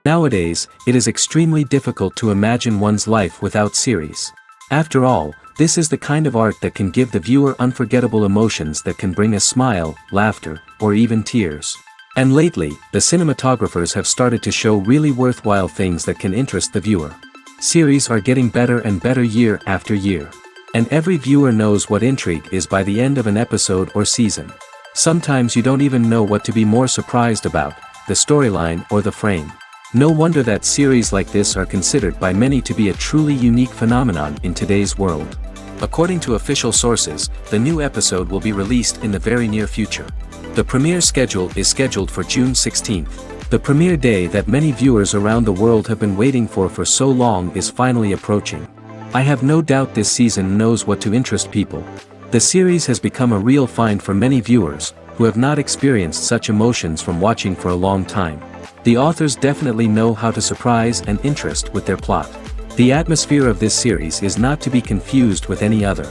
Nowadays, it is extremely difficult to imagine one's life without series. After all, this is the kind of art that can give the viewer unforgettable emotions that can bring a smile, laughter, or even tears. And lately, the cinematographers have started to show really worthwhile things that can interest the viewer. Series are getting better and better year after year. And every viewer knows what intrigue is by the end of an episode or season. Sometimes you don't even know what to be more surprised about, the storyline or the frame. No wonder that series like this are considered by many to be a truly unique phenomenon in today's world. According to official sources, the new episode will be released in the very near future. The premiere schedule is scheduled for June 16th. The premiere day that many viewers around the world have been waiting for so long is finally approaching. I have no doubt this season knows what to interest people. The series has become a real find for many viewers, who have not experienced such emotions from watching for a long time. The authors definitely know how to surprise and interest with their plot. The atmosphere of this series is not to be confused with any other.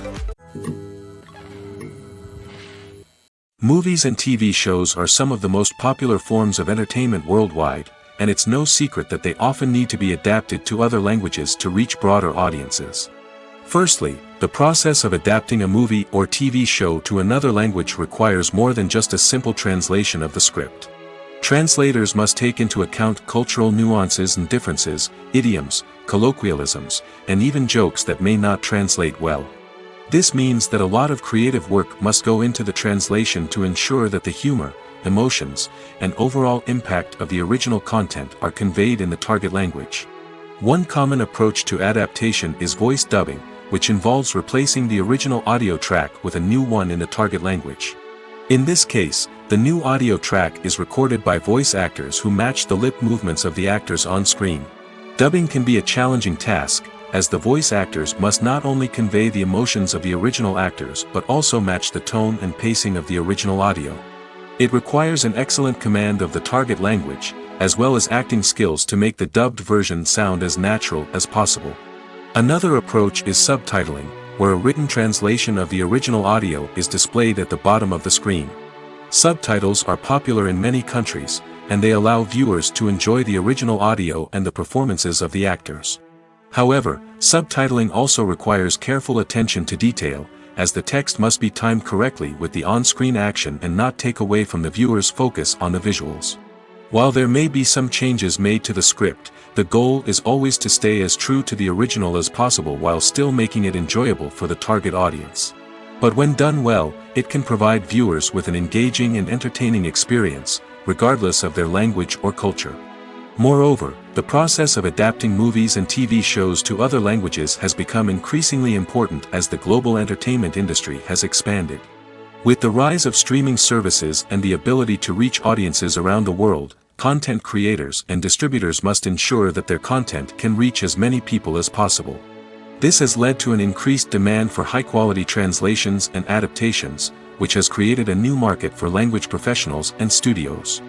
Movies and TV shows are some of the most popular forms of entertainment worldwide, and it's no secret that they often need to be adapted to other languages to reach broader audiences. Firstly, the process of adapting a movie or TV show to another language requires more than just a simple translation of the script. Translators must take into account cultural nuances and differences, idioms, colloquialisms, and even jokes that may not translate well. This means that a lot of creative work must go into the translation to ensure that the humor, emotions, and overall impact of the original content are conveyed in the target language. One common approach to adaptation is voice dubbing, which involves replacing the original audio track with a new one in the target language. In this case, the new audio track is recorded by voice actors who match the lip movements of the actors on screen. Dubbing can be a challenging task, as the voice actors must not only convey the emotions of the original actors but also match the tone and pacing of the original audio. It requires an excellent command of the target language, as well as acting skills to make the dubbed version sound as natural as possible. Another approach is subtitling, where a written translation of the original audio is displayed at the bottom of the screen. Subtitles are popular in many countries, and they allow viewers to enjoy the original audio and the performances of the actors. However, subtitling also requires careful attention to detail, as the text must be timed correctly with the on-screen action and not take away from the viewer's focus on the visuals. While there may be some changes made to the script, the goal is always to stay as true to the original as possible while still making it enjoyable for the target audience. But when done well, it can provide viewers with an engaging and entertaining experience, regardless of their language or culture. Moreover, the process of adapting movies and TV shows to other languages has become increasingly important as the global entertainment industry has expanded. With the rise of streaming services and the ability to reach audiences around the world, content creators and distributors must ensure that their content can reach as many people as possible. This has led to an increased demand for high-quality translations and adaptations, which has created a new market for language professionals and studios.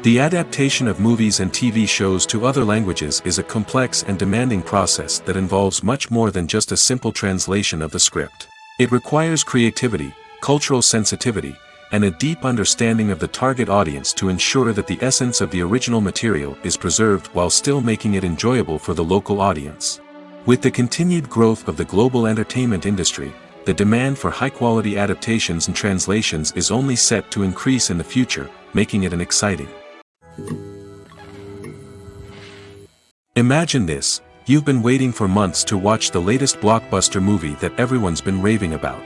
The adaptation of movies and TV shows to other languages is a complex and demanding process that involves much more than just a simple translation of the script. It requires creativity, cultural sensitivity, and a deep understanding of the target audience to ensure that the essence of the original material is preserved while still making it enjoyable for the local audience. With the continued growth of the global entertainment industry, the demand for high-quality adaptations and translations is only set to increase in the future, making it an exciting. Imagine this: you've been waiting for months to watch the latest blockbuster movie that everyone's been raving about.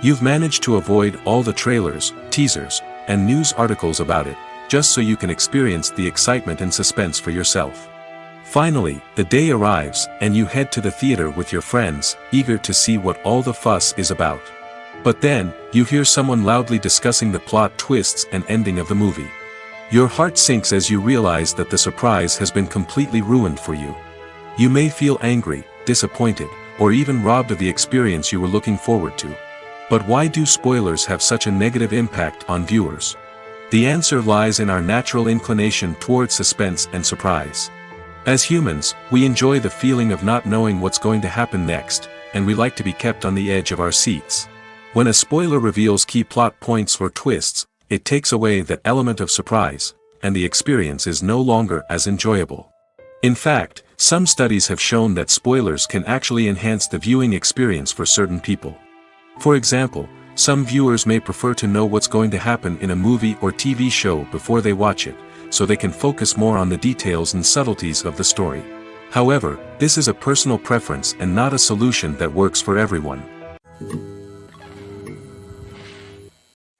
You've managed to avoid all the trailers, teasers, and news articles about it, just so you can experience the excitement and suspense for yourself. Finally, the day arrives, and you head to the theater with your friends, eager to see what all the fuss is about. But then, you hear someone loudly discussing the plot twists and ending of the movie. Your heart sinks as you realize that the surprise has been completely ruined for you. You may feel angry, disappointed, or even robbed of the experience you were looking forward to. But why do spoilers have such a negative impact on viewers? The answer lies in our natural inclination toward suspense and surprise. As humans, we enjoy the feeling of not knowing what's going to happen next, and we like to be kept on the edge of our seats. When a spoiler reveals key plot points or twists, it takes away that element of surprise, and the experience is no longer as enjoyable. In fact, some studies have shown that spoilers can actually enhance the viewing experience for certain people. For example, some viewers may prefer to know what's going to happen in a movie or TV show before they watch it, so they can focus more on the details and subtleties of the story. However, this is a personal preference and not a solution that works for everyone.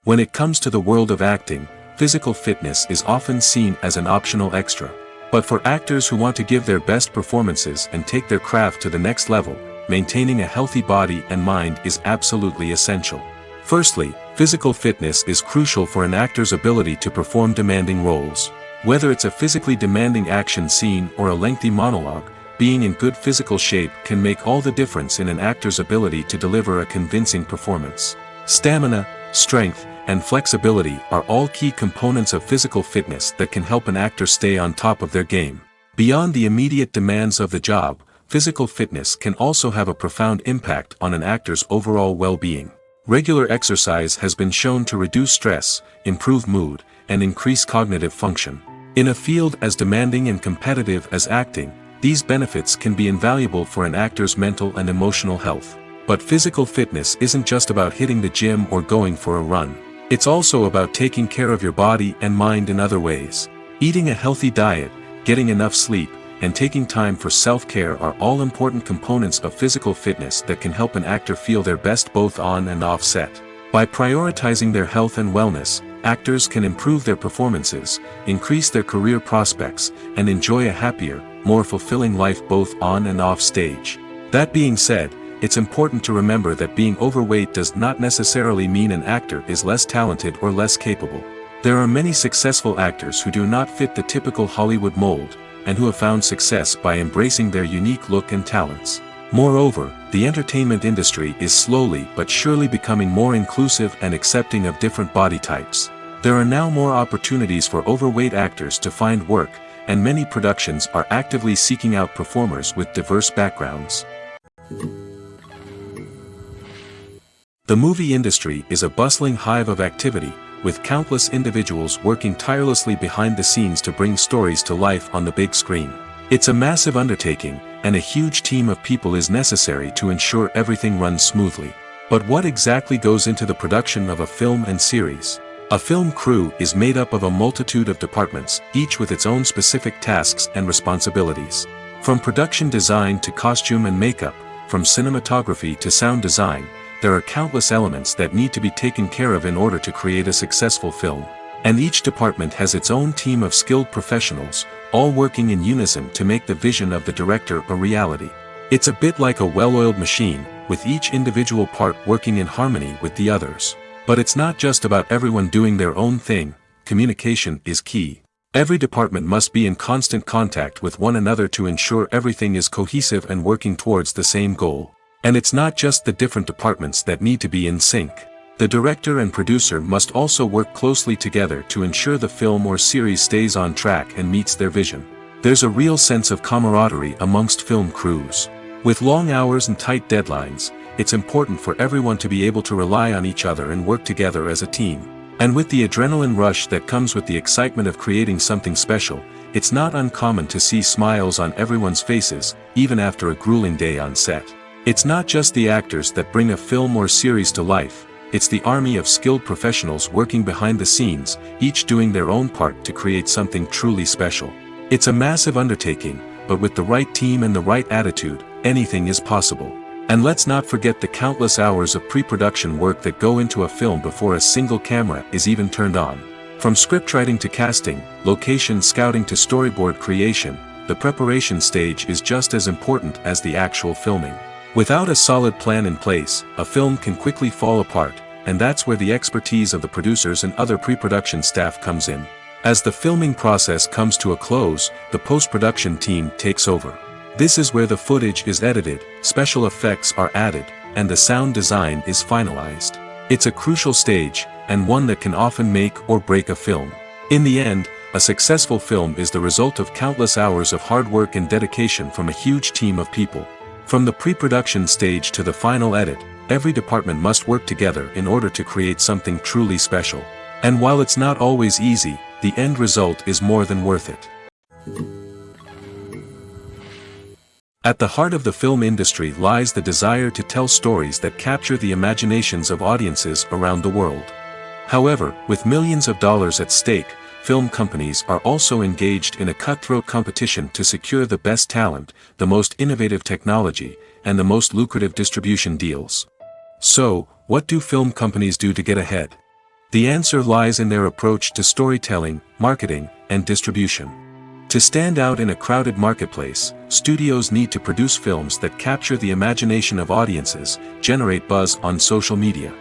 When it comes to the world of acting, physical fitness is often seen as an optional extra. But for actors who want to give their best performances and take their craft to the next level, maintaining a healthy body and mind is absolutely essential. Firstly, physical fitness is crucial for an actor's ability to perform demanding roles. Whether it's a physically demanding action scene or a lengthy monologue, being in good physical shape can make all the difference in an actor's ability to deliver a convincing performance. Stamina, strength, and flexibility are all key components of physical fitness that can help an actor stay on top of their game. Beyond the immediate demands of the job, physical fitness can also have a profound impact on an actor's overall well-being. Regular exercise has been shown to reduce stress, improve mood, and increase cognitive function. In a field as demanding and competitive as acting, these benefits can be invaluable for an actor's mental and emotional health. But physical fitness isn't just about hitting the gym or going for a run. It's also about taking care of your body and mind in other ways. Eating a healthy diet, getting enough sleep, and taking time for self-care are all important components of physical fitness that can help an actor feel their best both on and off set. By prioritizing their health and wellness, actors can improve their performances, increase their career prospects, and enjoy a happier, more fulfilling life both on and off stage. That being said, it's important to remember that being overweight does not necessarily mean an actor is less talented or less capable. There are many successful actors who do not fit the typical Hollywood mold, and who have found success by embracing their unique look and talents. Moreover, the entertainment industry is slowly but surely becoming more inclusive and accepting of different body types. There are now more opportunities for overweight actors to find work, and many productions are actively seeking out performers with diverse backgrounds. The movie industry is a bustling hive of activity, with countless individuals working tirelessly behind the scenes to bring stories to life on the big screen. It's a massive undertaking, and a huge team of people is necessary to ensure everything runs smoothly. But what exactly goes into the production of a film and series? A film crew is made up of a multitude of departments, each with its own specific tasks and responsibilities. From production design to costume and makeup, from cinematography to sound design, there are countless elements that need to be taken care of in order to create a successful film. And each department has its own team of skilled professionals, all working in unison to make the vision of the director a reality. It's a bit like a well-oiled machine, with each individual part working in harmony with the others. But it's not just about everyone doing their own thing. Communication is key. Every department must be in constant contact with one another to ensure everything is cohesive and working towards the same goal. And it's not just the different departments that need to be in sync. The director and producer must also work closely together to ensure the film or series stays on track and meets their vision. There's a real sense of camaraderie amongst film crews. With long hours and tight deadlines, it's important for everyone to be able to rely on each other and work together as a team. And with the adrenaline rush that comes with the excitement of creating something special, it's not uncommon to see smiles on everyone's faces, even after a grueling day on set. It's not just the actors that bring a film or series to life, it's the army of skilled professionals working behind the scenes, each doing their own part to create something truly special. It's a massive undertaking, but with the right team and the right attitude, anything is possible. And let's not forget the countless hours of pre-production work that go into a film before a single camera is even turned on. From scriptwriting to casting, location scouting to storyboard creation, the preparation stage is just as important as the actual filming. Without a solid plan in place, a film can quickly fall apart, and that's where the expertise of the producers and other pre-production staff comes in. As the filming process comes to a close, the post-production team takes over. This is where the footage is edited, special effects are added, and the sound design is finalized. It's a crucial stage, and one that can often make or break a film. In the end, a successful film is the result of countless hours of hard work and dedication from a huge team of people. From the pre-production stage to the final edit, every department must work together in order to create something truly special. And while it's not always easy, the end result is more than worth it. At the heart of the film industry lies the desire to tell stories that capture the imaginations of audiences around the world. However, with millions of dollars at stake, film companies are also engaged in a cutthroat competition to secure the best talent, the most innovative technology, and the most lucrative distribution deals. So, what do film companies do to get ahead? The answer lies in their approach to storytelling, marketing, and distribution. To stand out in a crowded marketplace, studios need to produce films that capture the imagination of audiences, generate buzz on social media.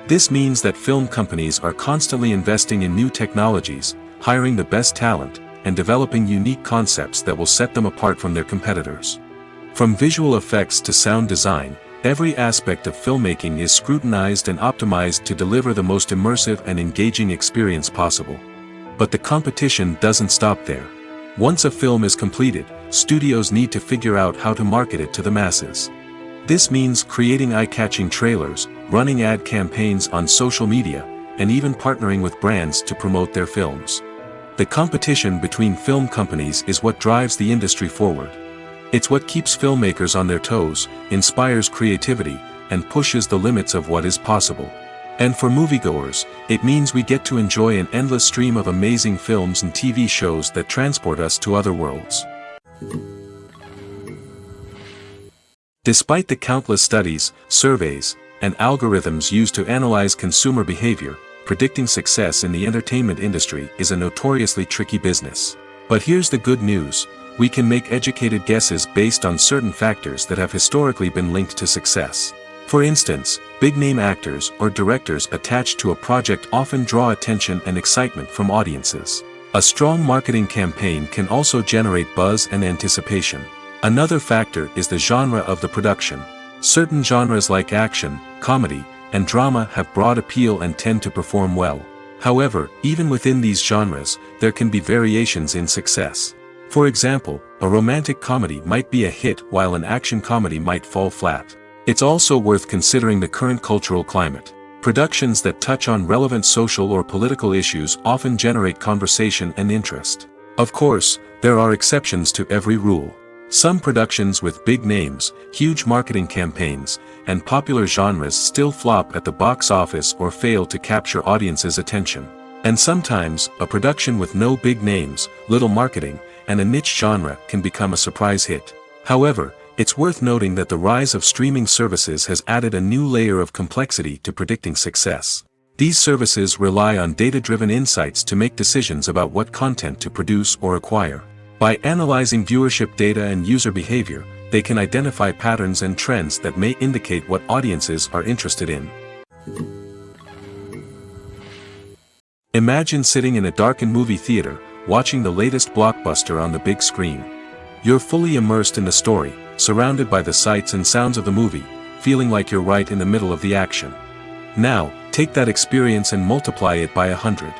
This means that film companies are constantly investing in new technologies, hiring the best talent, and developing unique concepts that will set them apart from their competitors. From visual effects to sound design, every aspect of filmmaking is scrutinized and optimized to deliver the most immersive and engaging experience possible. But the competition doesn't stop there. Once a film is completed, studios need to figure out how to market it to the masses. This means creating eye-catching trailers, running ad campaigns on social media, and even partnering with brands to promote their films. The competition between film companies is what drives the industry forward. It's what keeps filmmakers on their toes, inspires creativity, and pushes the limits of what is possible. And for moviegoers, it means we get to enjoy an endless stream of amazing films and TV shows that transport us to other worlds. Despite the countless studies, surveys, and algorithms used to analyze consumer behavior, predicting success in the entertainment industry is a notoriously tricky business. But here's the good news: we can make educated guesses based on certain factors that have historically been linked to success. For instance, big-name actors or directors attached to a project often draw attention and excitement from audiences. A strong marketing campaign can also generate buzz and anticipation. Another factor is the genre of the production. Certain genres like action, comedy, and drama have broad appeal and tend to perform well. However, even within these genres, there can be variations in success. For example, a romantic comedy might be a hit while an action comedy might fall flat. It's also worth considering the current cultural climate. Productions that touch on relevant social or political issues often generate conversation and interest. Of course, there are exceptions to every rule. Some productions with big names, huge marketing campaigns, and popular genres still flop at the box office or fail to capture audiences' attention. And sometimes, a production with no big names, little marketing, and a niche genre can become a surprise hit. However, it's worth noting that the rise of streaming services has added a new layer of complexity to predicting success. These services rely on data-driven insights to make decisions about what content to produce or acquire. By analyzing viewership data and user behavior, they can identify patterns and trends that may indicate what audiences are interested in. Imagine sitting in a darkened movie theater, watching the latest blockbuster on the big screen. You're fully immersed in the story, surrounded by the sights and sounds of the movie, feeling like you're right in the middle of the action. Now, take that experience and multiply it by 100.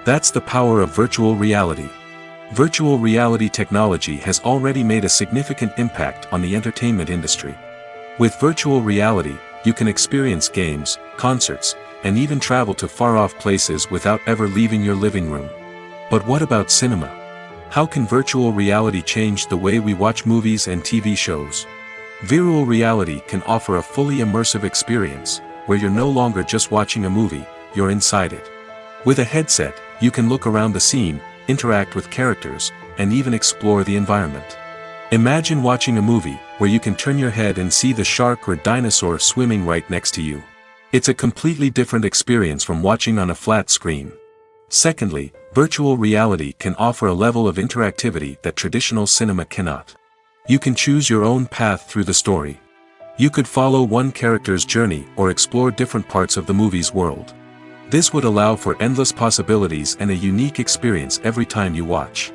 That's the power of virtual reality. Virtual reality technology has already made a significant impact on the entertainment industry. With virtual reality, you can experience games, concerts, and even travel to far-off places without ever leaving your living room. But what about cinema? How can virtual reality change the way we watch movies and TV shows? Virtual reality can offer a fully immersive experience, where you're no longer just watching a movie, you're inside it. With a headset, you can look around the scene, interact with characters, and even explore the environment. Imagine watching a movie, where you can turn your head and see the shark or dinosaur swimming right next to you. It's a completely different experience from watching on a flat screen. Secondly, virtual reality can offer a level of interactivity that traditional cinema cannot. You can choose your own path through the story. You could follow one character's journey or explore different parts of the movie's world. This would allow for endless possibilities and a unique experience every time you watch.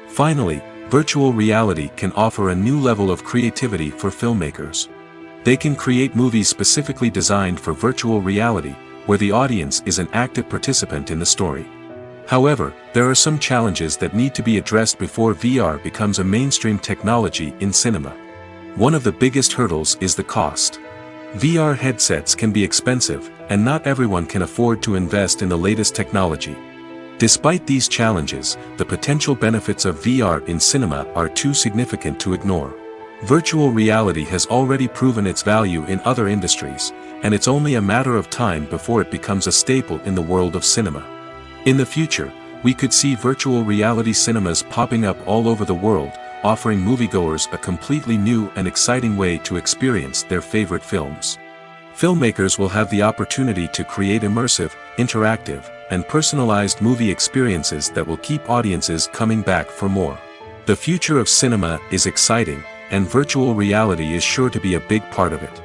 Finally, virtual reality can offer a new level of creativity for filmmakers. They can create movies specifically designed for virtual reality, where the audience is an active participant in the story. However, there are some challenges that need to be addressed before VR becomes a mainstream technology in cinema. One of the biggest hurdles is the cost. VR headsets can be expensive, and not everyone can afford to invest in the latest technology. Despite these challenges, the potential benefits of VR in cinema are too significant to ignore. Virtual reality has already proven its value in other industries, and it's only a matter of time before it becomes a staple in the world of cinema. In the future, we could see virtual reality cinemas popping up all over the world, offering moviegoers a completely new and exciting way to experience their favorite films. Filmmakers will have the opportunity to create immersive, interactive, and personalized movie experiences that will keep audiences coming back for more. The future of cinema is exciting, and virtual reality is sure to be a big part of it.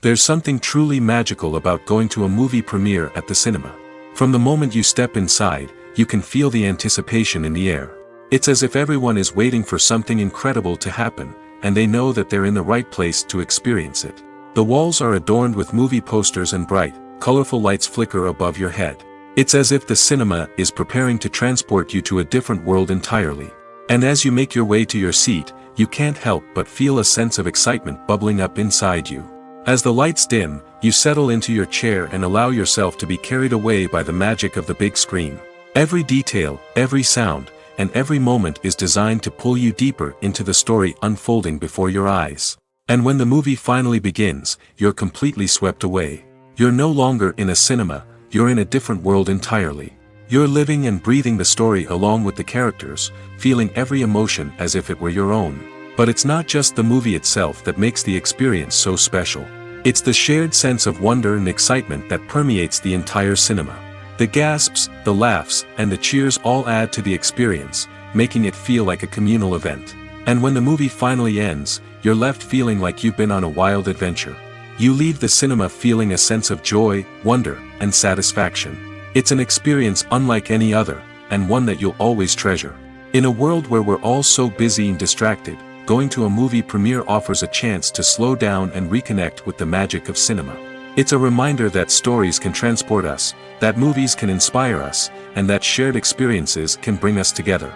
There's something truly magical about going to a movie premiere at the cinema. From the moment you step inside, you can feel the anticipation in the air. It's as if everyone is waiting for something incredible to happen, and they know that they're in the right place to experience it. The walls are adorned with movie posters and bright, colorful lights flicker above your head. It's as if the cinema is preparing to transport you to a different world entirely. And as you make your way to your seat, you can't help but feel a sense of excitement bubbling up inside you. As the lights dim, you settle into your chair and allow yourself to be carried away by the magic of the big screen. Every detail, every sound, and every moment is designed to pull you deeper into the story unfolding before your eyes. And when the movie finally begins, you're completely swept away. You're no longer in a cinema, you're in a different world entirely. You're living and breathing the story along with the characters, feeling every emotion as if it were your own. But it's not just the movie itself that makes the experience so special. It's the shared sense of wonder and excitement that permeates the entire cinema. The gasps, the laughs, and the cheers all add to the experience, making it feel like a communal event. And when the movie finally ends, you're left feeling like you've been on a wild adventure. You leave the cinema feeling a sense of joy, wonder, and satisfaction. It's an experience unlike any other, and one that you'll always treasure. In a world where we're all so busy and distracted, going to a movie premiere offers a chance to slow down and reconnect with the magic of cinema. It's a reminder that stories can transport us, that movies can inspire us, and that shared experiences can bring us together.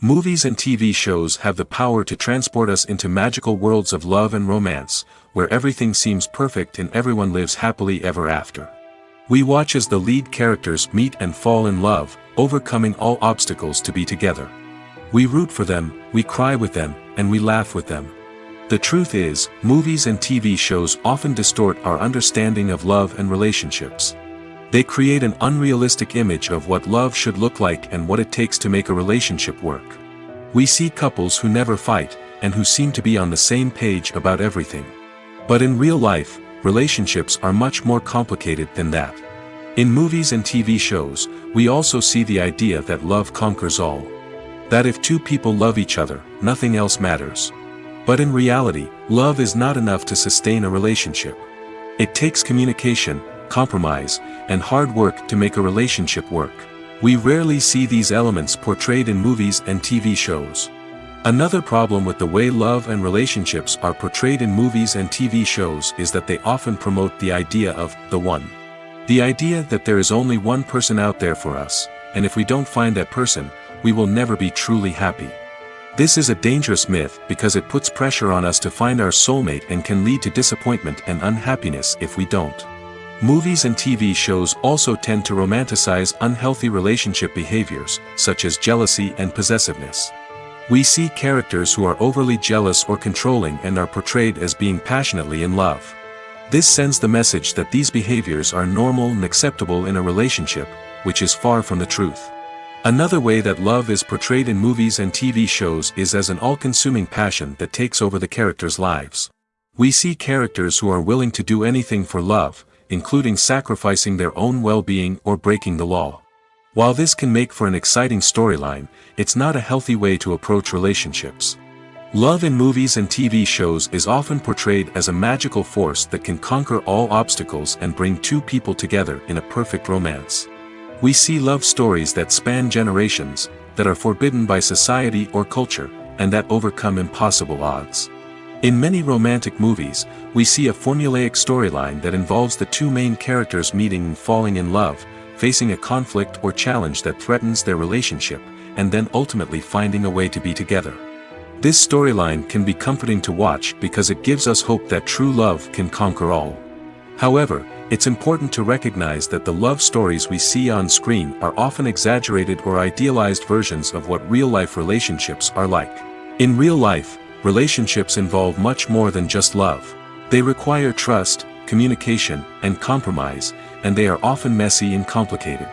Movies and TV shows have the power to transport us into magical worlds of love and romance, where everything seems perfect and everyone lives happily ever after. We watch as the lead characters meet and fall in love, overcoming all obstacles to be together. We root for them, we cry with them, and we laugh with them. The truth is, movies and TV shows often distort our understanding of love and relationships. They create an unrealistic image of what love should look like and what it takes to make a relationship work. We see couples who never fight, and who seem to be on the same page about everything. But in real life, relationships are much more complicated than that. In movies and TV shows, we also see the idea that love conquers all. That if two people love each other, nothing else matters. But in reality, love is not enough to sustain a relationship. It takes communication, compromise, and hard work to make a relationship work. We rarely see these elements portrayed in movies and TV shows. Another problem with the way love and relationships are portrayed in movies and TV shows is that they often promote the idea of the one. The idea that there is only one person out there for us, and if we don't find that person, we will never be truly happy. This is a dangerous myth because it puts pressure on us to find our soulmate and can lead to disappointment and unhappiness if we don't. Movies and TV shows also tend to romanticize unhealthy relationship behaviors, such as jealousy and possessiveness. We see characters who are overly jealous or controlling and are portrayed as being passionately in love. This sends the message that these behaviors are normal and acceptable in a relationship, which is far from the truth. Another way that love is portrayed in movies and TV shows is as an all-consuming passion that takes over the characters' lives. We see characters who are willing to do anything for love, including sacrificing their own well-being or breaking the law. While this can make for an exciting storyline, it's not a healthy way to approach relationships. Love in movies and TV shows is often portrayed as a magical force that can conquer all obstacles and bring two people together in a perfect romance. We see love stories that span generations, that are forbidden by society or culture, and that overcome impossible odds. In many romantic movies, we see a formulaic storyline that involves the two main characters meeting and falling in love, facing a conflict or challenge that threatens their relationship, and then ultimately finding a way to be together. This storyline can be comforting to watch because it gives us hope that true love can conquer all. However, It's important to recognize that the love stories we see on screen are often exaggerated or idealized versions of what real-life relationships are like. In real life, relationships involve much more than just love. They require trust, communication, and compromise, and they are often messy and complicated.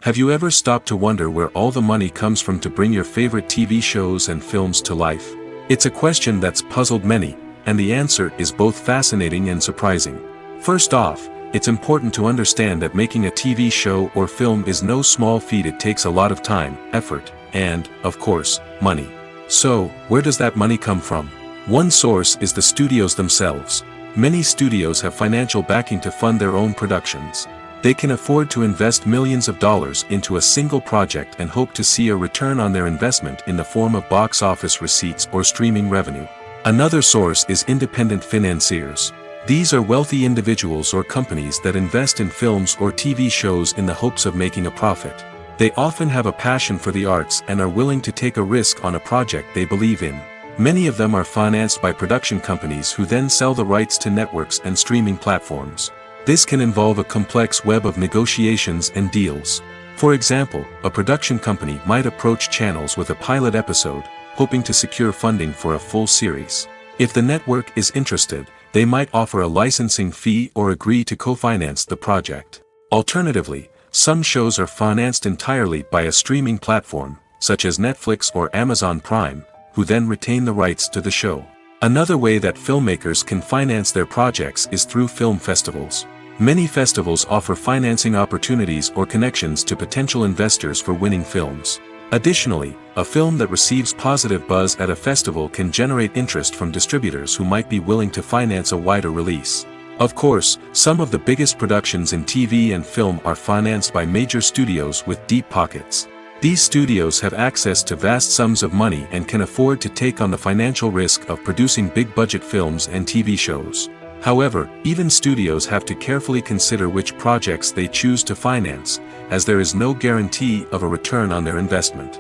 Have you ever stopped to wonder where all the money comes from to bring your favorite TV shows and films to life? It's a question that's puzzled many, and the answer is both fascinating and surprising. First off, it's important to understand that making a TV show or film is no small feat. It takes a lot of time, effort, and, of course, money. So, where does that money come from? One source is the studios themselves. Many studios have financial backing to fund their own productions. They can afford to invest millions of dollars into a single project and hope to see a return on their investment in the form of box office receipts or streaming revenue. Another source is independent financiers. These are wealthy individuals or companies that invest in films or TV shows in the hopes of making a profit. They often have a passion for the arts and are willing to take a risk on a project they believe in. Many of them are financed by production companies who then sell the rights to networks and streaming platforms. This can involve a complex web of negotiations and deals. For example, a production company might approach channels with a pilot episode, hoping to secure funding for a full series. If the network is interested, they might offer a licensing fee or agree to co-finance the project. Alternatively, some shows are financed entirely by a streaming platform, such as Netflix or Amazon Prime, who then retain the rights to the show. Another way that filmmakers can finance their projects is through film festivals. Many festivals offer financing opportunities or connections to potential investors for winning films. Additionally, a film that receives positive buzz at a festival can generate interest from distributors who might be willing to finance a wider release. Of course, some of the biggest productions in TV and film are financed by major studios with deep pockets. These studios have access to vast sums of money and can afford to take on the financial risk of producing big-budget films and TV shows. However, even studios have to carefully consider which projects they choose to finance, as there is no guarantee of a return on their investment.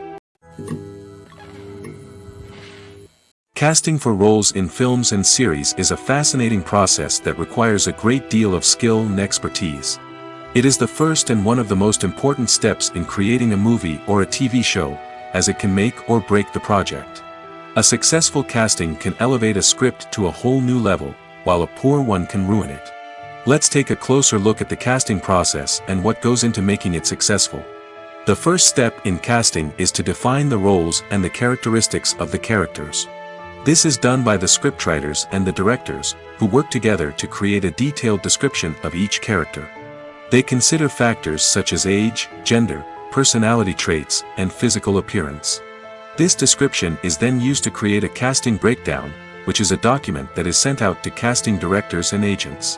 Casting for roles in films and series is a fascinating process that requires a great deal of skill and expertise. It is the first and one of the most important steps in creating a movie or a TV show, as it can make or break the project. A successful casting can elevate a script to a whole new level, while a poor one can ruin it. Let's take a closer look at the casting process and what goes into making it successful. The first step in casting is to define the roles and the characteristics of the characters. This is done by the scriptwriters and the directors, who work together to create a detailed description of each character. They consider factors such as age, gender, personality traits, and physical appearance. This description is then used to create a casting breakdown, which is a document that is sent out to casting directors and agents.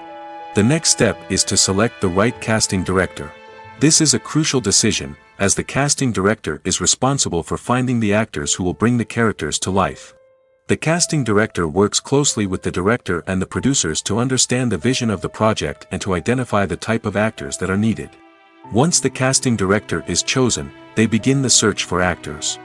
The next step is to select the right casting director. This is a crucial decision, as the casting director is responsible for finding the actors who will bring the characters to life. The casting director works closely with the director and the producers to understand the vision of the project and to identify the type of actors that are needed. Once the casting director is chosen, they begin the search for actors.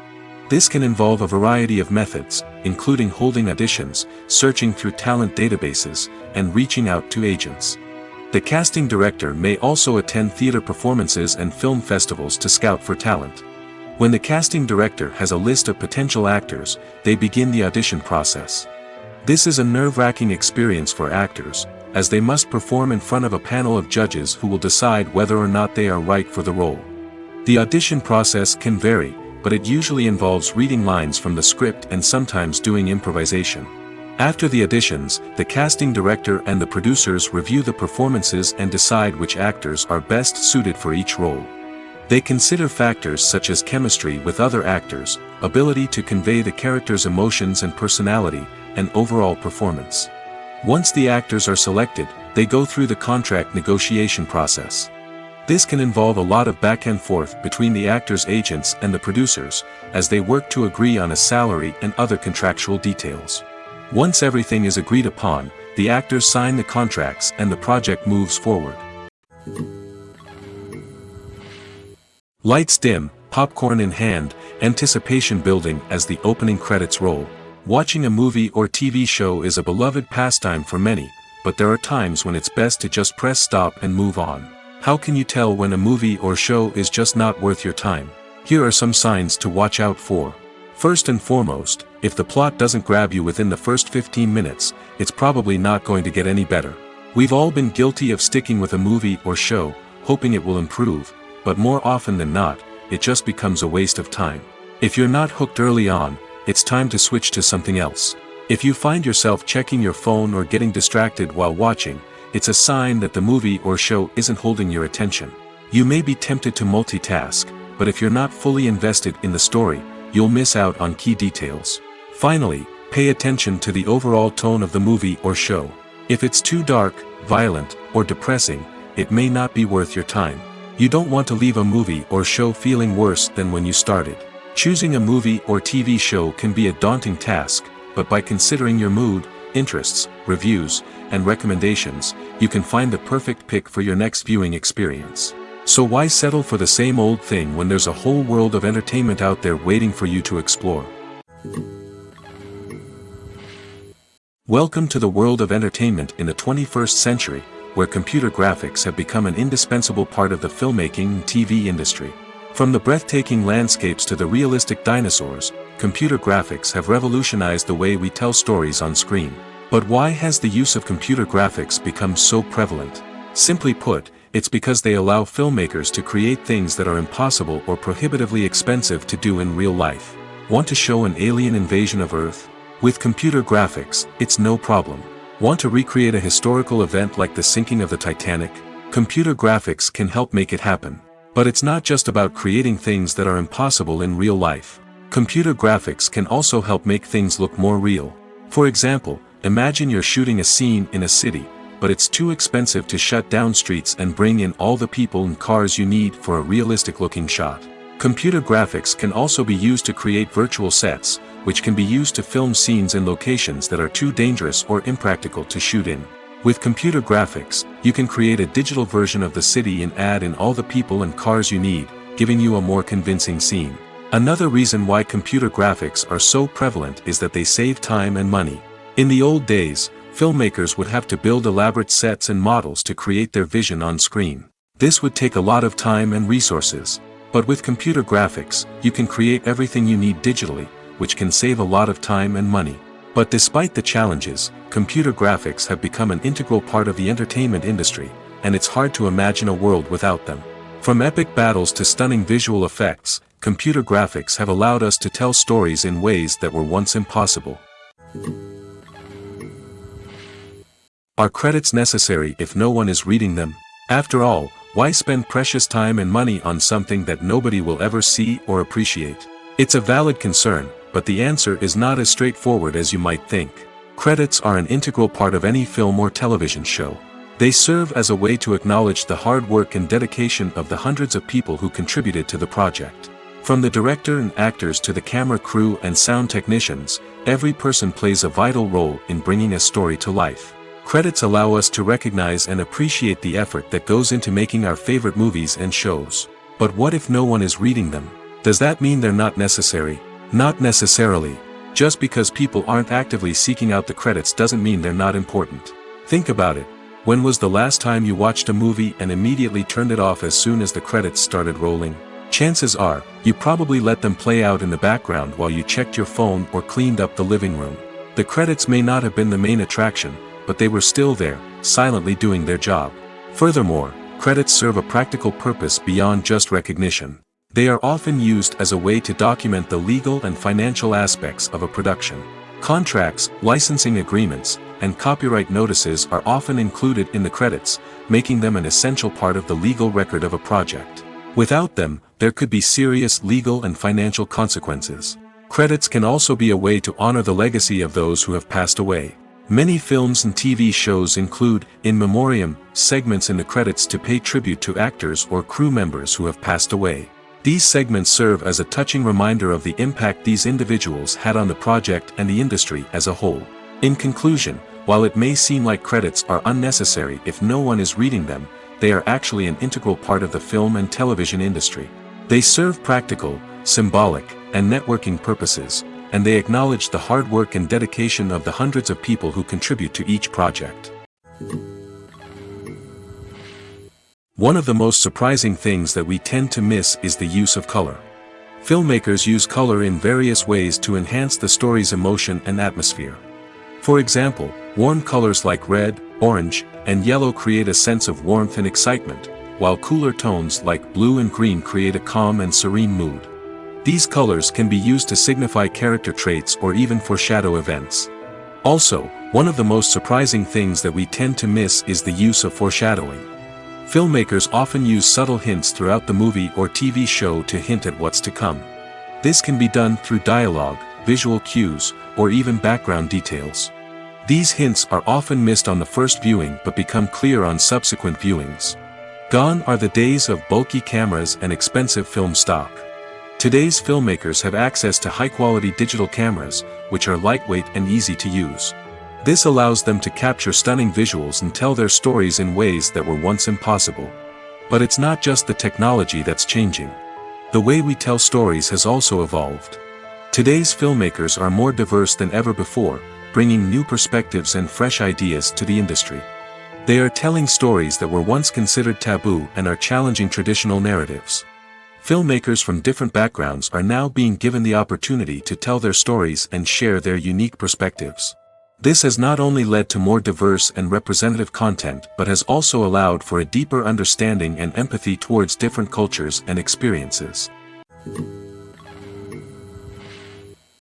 This can involve a variety of methods, including holding auditions, searching through talent databases, and reaching out to agents. The casting director may also attend theater performances and film festivals to scout for talent. When the casting director has a list of potential actors, they begin the audition process. This is a nerve-wracking experience for actors, as they must perform in front of a panel of judges who will decide whether or not they are right for the role. The audition process can vary, but it usually involves reading lines from the script and sometimes doing improvisation. After the auditions, the casting director and the producers review the performances and decide which actors are best suited for each role. They consider factors such as chemistry with other actors, ability to convey the character's emotions and personality, and overall performance. Once the actors are selected, they go through the contract negotiation process. This can involve a lot of back and forth between the actors' agents and the producers, as they work to agree on a salary and other contractual details. Once everything is agreed upon, the actors sign the contracts and the project moves forward. Lights dim, popcorn in hand, anticipation building as the opening credits roll. Watching a movie or TV show is a beloved pastime for many, but there are times when it's best to just press stop and move on. How can you tell when a movie or show is just not worth your time? Here are some signs to watch out for. First and foremost, if the plot doesn't grab you within the first 15 minutes, it's probably not going to get any better. We've all been guilty of sticking with a movie or show, hoping it will improve, but more often than not, it just becomes a waste of time. If you're not hooked early on, it's time to switch to something else. If you find yourself checking your phone or getting distracted while watching, it's a sign that the movie or show isn't holding your attention. You may be tempted to multitask, but if you're not fully invested in the story, you'll miss out on key details. Finally, pay attention to the overall tone of the movie or show. If it's too dark, violent, or depressing, it may not be worth your time. You don't want to leave a movie or show feeling worse than when you started. Choosing a movie or TV show can be a daunting task, but by considering your mood, interests, reviews, and recommendations, you can find the perfect pick for your next viewing experience. So why settle for the same old thing when there's a whole world of entertainment out there waiting for you to explore? Welcome to the world of entertainment in the 21st century, where computer graphics have become an indispensable part of the filmmaking and TV industry. From the breathtaking landscapes to the realistic dinosaurs, computer graphics have revolutionized the way we tell stories on screen. But why has the use of computer graphics become so prevalent? Simply put, it's because they allow filmmakers to create things that are impossible or prohibitively expensive to do in real life. Want to show an alien invasion of Earth? With computer graphics, it's no problem. Want to recreate a historical event like the sinking of the Titanic? Computer graphics can help make it happen. But it's not just about creating things that are impossible in real life. Computer graphics can also help make things look more real. For example, imagine you're shooting a scene in a city, but it's too expensive to shut down streets and bring in all the people and cars you need for a realistic-looking shot. Computer graphics can also be used to create virtual sets, which can be used to film scenes in locations that are too dangerous or impractical to shoot in. With computer graphics, you can create a digital version of the city and add in all the people and cars you need, giving you a more convincing scene. Another reason why computer graphics are so prevalent is that they save time and money. In the old days, filmmakers would have to build elaborate sets and models to create their vision on screen. This would take a lot of time and resources. But with computer graphics, you can create everything you need digitally, which can save a lot of time and money. But despite the challenges, computer graphics have become an integral part of the entertainment industry, and it's hard to imagine a world without them. From epic battles to stunning visual effects, computer graphics have allowed us to tell stories in ways that were once impossible. Are credits necessary if no one is reading them? After all, why spend precious time and money on something that nobody will ever see or appreciate? It's a valid concern, but the answer is not as straightforward as you might think. Credits are an integral part of any film or television show. They serve as a way to acknowledge the hard work and dedication of the hundreds of people who contributed to the project. From the director and actors to the camera crew and sound technicians, every person plays a vital role in bringing a story to life. Credits allow us to recognize and appreciate the effort that goes into making our favorite movies and shows. But what if no one is reading them? Does that mean they're not necessary? Not necessarily. Just because people aren't actively seeking out the credits doesn't mean they're not important. Think about it. When was the last time you watched a movie and immediately turned it off as soon as the credits started rolling? Chances are, you probably let them play out in the background while you checked your phone or cleaned up the living room. The credits may not have been the main attraction, but they were still there, silently doing their job. Furthermore, credits serve a practical purpose beyond just recognition. They are often used as a way to document the legal and financial aspects of a production. Contracts, licensing agreements, and copyright notices are often included in the credits, making them an essential part of the legal record of a project. Without them, there could be serious legal and financial consequences. Credits can also be a way to honor the legacy of those who have passed away. Many films and TV shows include, in memoriam, segments in the credits to pay tribute to actors or crew members who have passed away. These segments serve as a touching reminder of the impact these individuals had on the project and the industry as a whole. In conclusion, while it may seem like credits are unnecessary if no one is reading them, they are actually an integral part of the film and television industry. They serve practical, symbolic, and networking purposes, and they acknowledge the hard work and dedication of the hundreds of people who contribute to each project. One of the most surprising things that we tend to miss is the use of color. Filmmakers use color in various ways to enhance the story's emotion and atmosphere. For example, warm colors like red, orange, and yellow create a sense of warmth and excitement, while cooler tones like blue and green create a calm and serene mood. These colors can be used to signify character traits or even foreshadow events. Also, one of the most surprising things that we tend to miss is the use of foreshadowing. Filmmakers often use subtle hints throughout the movie or TV show to hint at what's to come. This can be done through dialogue, visual cues, or even background details. These hints are often missed on the first viewing but become clear on subsequent viewings. Gone are the days of bulky cameras and expensive film stock. Today's filmmakers have access to high-quality digital cameras, which are lightweight and easy to use. This allows them to capture stunning visuals and tell their stories in ways that were once impossible. But it's not just the technology that's changing. The way we tell stories has also evolved. Today's filmmakers are more diverse than ever before, bringing new perspectives and fresh ideas to the industry. They are telling stories that were once considered taboo and are challenging traditional narratives. Filmmakers from different backgrounds are now being given the opportunity to tell their stories and share their unique perspectives. This has not only led to more diverse and representative content but has also allowed for a deeper understanding and empathy towards different cultures and experiences.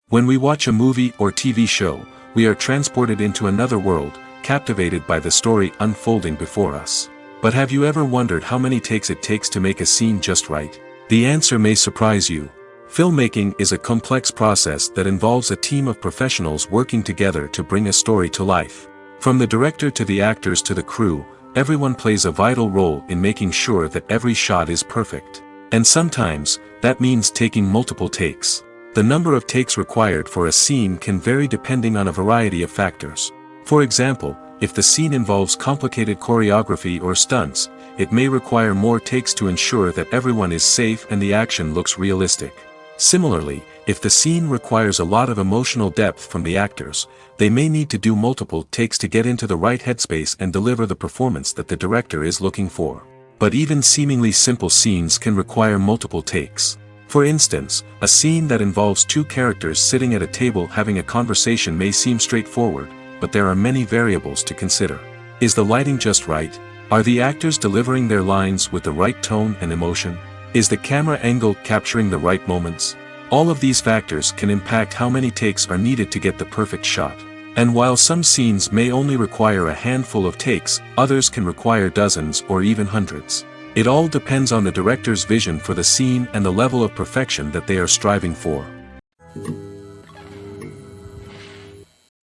When we watch a movie or TV show, we are transported into another world, captivated by the story unfolding before us. But have you ever wondered how many takes it takes to make a scene just right? The answer may surprise you. Filmmaking is a complex process that involves a team of professionals working together to bring a story to life. From the director to the actors to the crew, everyone plays a vital role in making sure that every shot is perfect. And sometimes, that means taking multiple takes. The number of takes required for a scene can vary depending on a variety of factors. For example, if the scene involves complicated choreography or stunts, it may require more takes to ensure that everyone is safe and the action looks realistic. Similarly, if the scene requires a lot of emotional depth from the actors, they may need to do multiple takes to get into the right headspace and deliver the performance that the director is looking for. But even seemingly simple scenes can require multiple takes. For instance, a scene that involves two characters sitting at a table having a conversation may seem straightforward, but there are many variables to consider. Is the lighting just right? Are the actors delivering their lines with the right tone and emotion? Is the camera angle capturing the right moments? All of these factors can impact how many takes are needed to get the perfect shot. And while some scenes may only require a handful of takes, others can require dozens or even hundreds. It all depends on the director's vision for the scene and the level of perfection that they are striving for.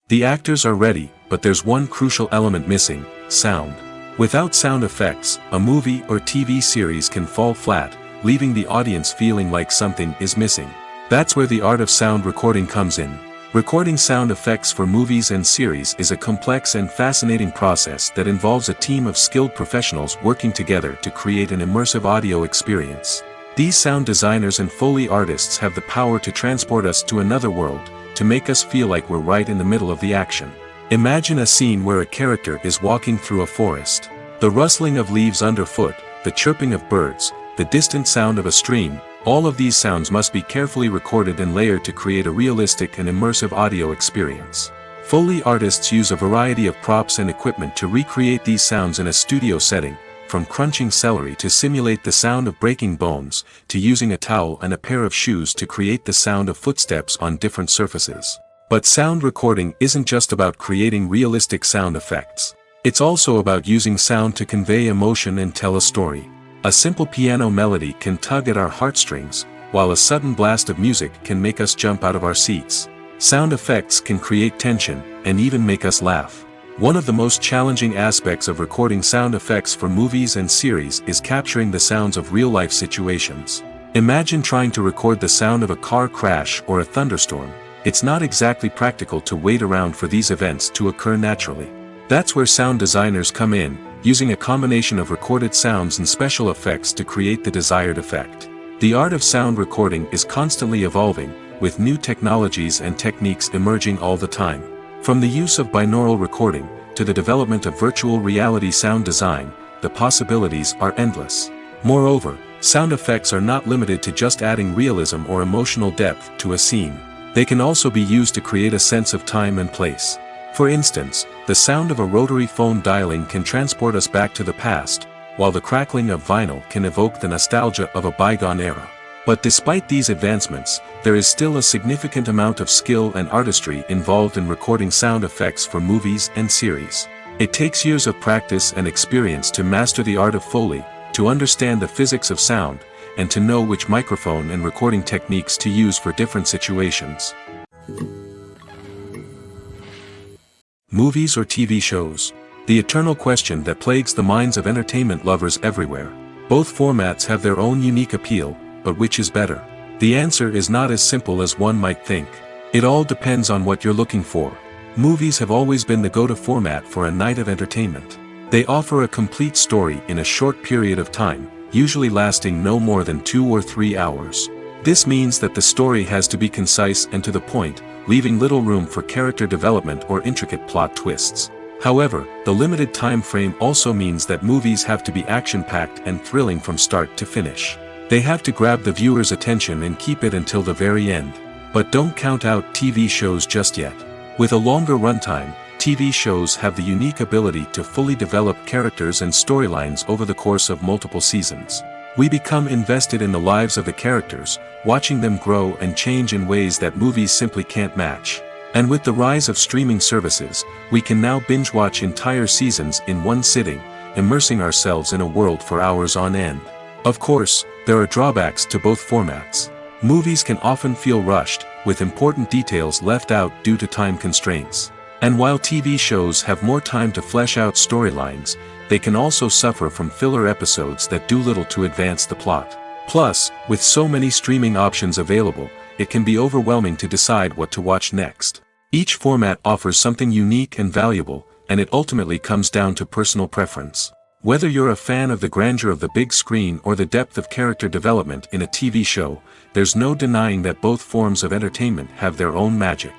The actors are ready, but there's one crucial element missing: sound. Without sound effects, a movie or TV series can fall flat, leaving the audience feeling like something is missing. That's where the art of sound recording comes in. Recording sound effects for movies and series is a complex and fascinating process that involves a team of skilled professionals working together to create an immersive audio experience. These sound designers and Foley artists have the power to transport us to another world, to make us feel like we're right in the middle of the action. Imagine a scene where a character is walking through a forest. The rustling of leaves underfoot, the chirping of birds, the distant sound of a stream, all of these sounds must be carefully recorded and layered to create a realistic and immersive audio experience. Foley artists use a variety of props and equipment to recreate these sounds in a studio setting, from crunching celery to simulate the sound of breaking bones, to using a towel and a pair of shoes to create the sound of footsteps on different surfaces. But sound recording isn't just about creating realistic sound effects. It's also about using sound to convey emotion and tell a story. A simple piano melody can tug at our heartstrings, while a sudden blast of music can make us jump out of our seats. Sound effects can create tension, and even make us laugh. One of the most challenging aspects of recording sound effects for movies and series is capturing the sounds of real-life situations. Imagine trying to record the sound of a car crash or a thunderstorm. It's not exactly practical to wait around for these events to occur naturally. That's where sound designers come in, using a combination of recorded sounds and special effects to create the desired effect. The art of sound recording is constantly evolving, with new technologies and techniques emerging all the time. From the use of binaural recording, to the development of virtual reality sound design, the possibilities are endless. Moreover, sound effects are not limited to just adding realism or emotional depth to a scene. They can also be used to create a sense of time and place. For instance, the sound of a rotary phone dialing can transport us back to the past, while the crackling of vinyl can evoke the nostalgia of a bygone era. But despite these advancements, there is still a significant amount of skill and artistry involved in recording sound effects for movies and series. It takes years of practice and experience to master the art of Foley, to understand the physics of sound, and to know which microphone and recording techniques to use for different situations. Movies or TV shows? The eternal question that plagues the minds of entertainment lovers everywhere. Both formats have their own unique appeal, but which is better? The answer is not as simple as one might think. It all depends on what you're looking for. Movies have always been the go-to format for a night of entertainment. They offer a complete story in a short period of time, usually lasting no more than 2 or 3 hours. This means that the story has to be concise and to the point, leaving little room for character development or intricate plot twists. However, the limited time frame also means that movies have to be action-packed and thrilling from start to finish. They have to grab the viewer's attention and keep it until the very end. But don't count out TV shows just yet. With a longer runtime, TV shows have the unique ability to fully develop characters and storylines over the course of multiple seasons. We become invested in the lives of the characters, watching them grow and change in ways that movies simply can't match. And with the rise of streaming services, we can now binge-watch entire seasons in one sitting, immersing ourselves in a world for hours on end. Of course, there are drawbacks to both formats. Movies can often feel rushed, with important details left out due to time constraints. And while TV shows have more time to flesh out storylines, they can also suffer from filler episodes that do little to advance the plot. Plus, with so many streaming options available, it can be overwhelming to decide what to watch next. Each format offers something unique and valuable, and it ultimately comes down to personal preference. Whether you're a fan of the grandeur of the big screen or the depth of character development in a TV show, there's no denying that both forms of entertainment have their own magic.